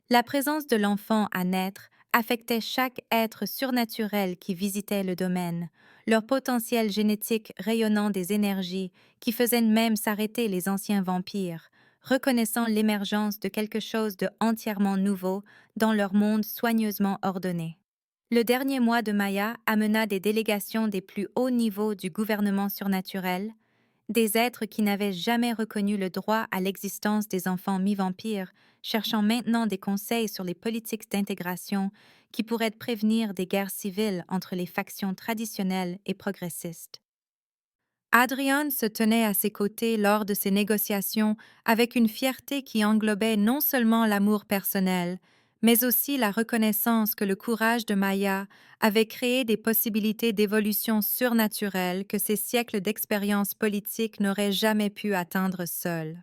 S1: La présence de l'enfant à naître affectait chaque être surnaturel qui visitait le domaine, leur potentiel génétique rayonnant des énergies qui faisaient même s'arrêter les anciens vampires, reconnaissant l'émergence de quelque chose de entièrement nouveau dans leur monde soigneusement ordonné. Le dernier mois de Maya amena des délégations des plus hauts niveaux du gouvernement surnaturel, Des êtres qui n'avaient jamais reconnu le droit à l'existence des enfants mi-vampires, cherchant maintenant des conseils sur les politiques d'intégration qui pourraient prévenir des guerres civiles entre les factions traditionnelles et progressistes. Adrian se tenait à ses côtés lors de ces négociations avec une fierté qui englobait non seulement l'amour personnel, mais aussi la reconnaissance que le courage de Maya avait créé des possibilités d'évolution surnaturelle que ses siècles d'expérience politique n'auraient jamais pu atteindre seuls.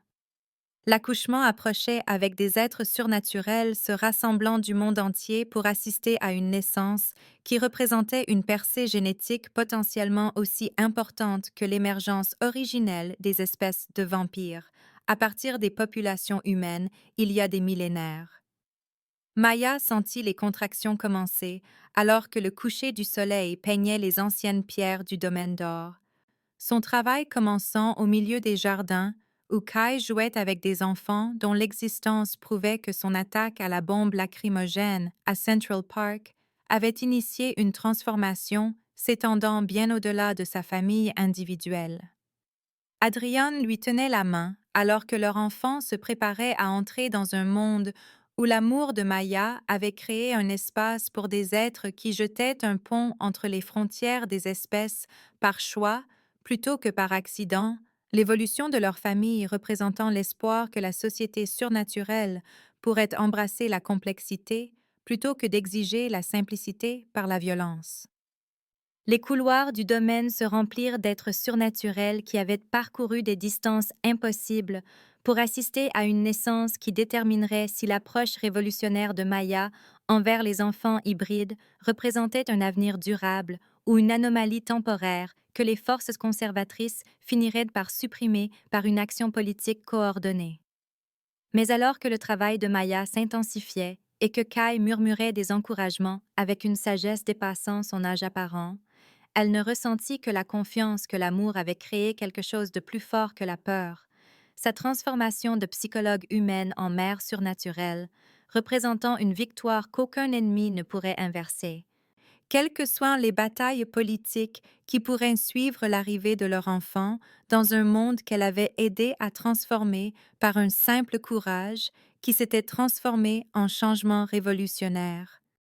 S1: L'accouchement approchait avec des êtres surnaturels se rassemblant du monde entier pour assister à une naissance qui représentait une percée génétique potentiellement aussi importante que l'émergence originelle des espèces de vampires, à partir des populations humaines il y a des millénaires. Maya sentit les contractions commencer alors que le coucher du soleil peignait les anciennes pierres du domaine d'or. Son travail commençant au milieu des jardins, où Kai jouait avec des enfants dont l'existence prouvait que son attaque à la bombe lacrymogène à Central Park avait initié une transformation s'étendant bien au-delà de sa famille individuelle. Adrian lui tenait la main alors que leur enfant se préparait à entrer dans un monde où l'amour de Maya avait créé un espace pour des êtres qui jetaient un pont entre les frontières des espèces par choix plutôt que par accident, l'évolution de leur famille représentant l'espoir que la société surnaturelle pourrait embrasser la complexité plutôt que d'exiger la simplicité par la violence. Les couloirs du domaine se remplirent d'êtres surnaturels qui avaient parcouru des distances impossibles pour assister à une naissance qui déterminerait si l'approche révolutionnaire de Maya envers les enfants hybrides représentait un avenir durable ou une anomalie temporaire que les forces conservatrices finiraient par supprimer par une action politique coordonnée. Mais alors que le travail de Maya s'intensifiait et que Kai murmurait des encouragements avec une sagesse dépassant son âge apparent, elle ne ressentit que la confiance que l'amour avait créé quelque chose de plus fort que la peur, sa transformation de psychologue humaine en mère surnaturelle, représentant une victoire qu'aucun ennemi ne pourrait inverser. Quelles que soient les batailles politiques qui pourraient suivre l'arrivée de leur enfant dans un monde qu'elle avait aidé à transformer par un simple courage qui s'était transformé en changement révolutionnaire.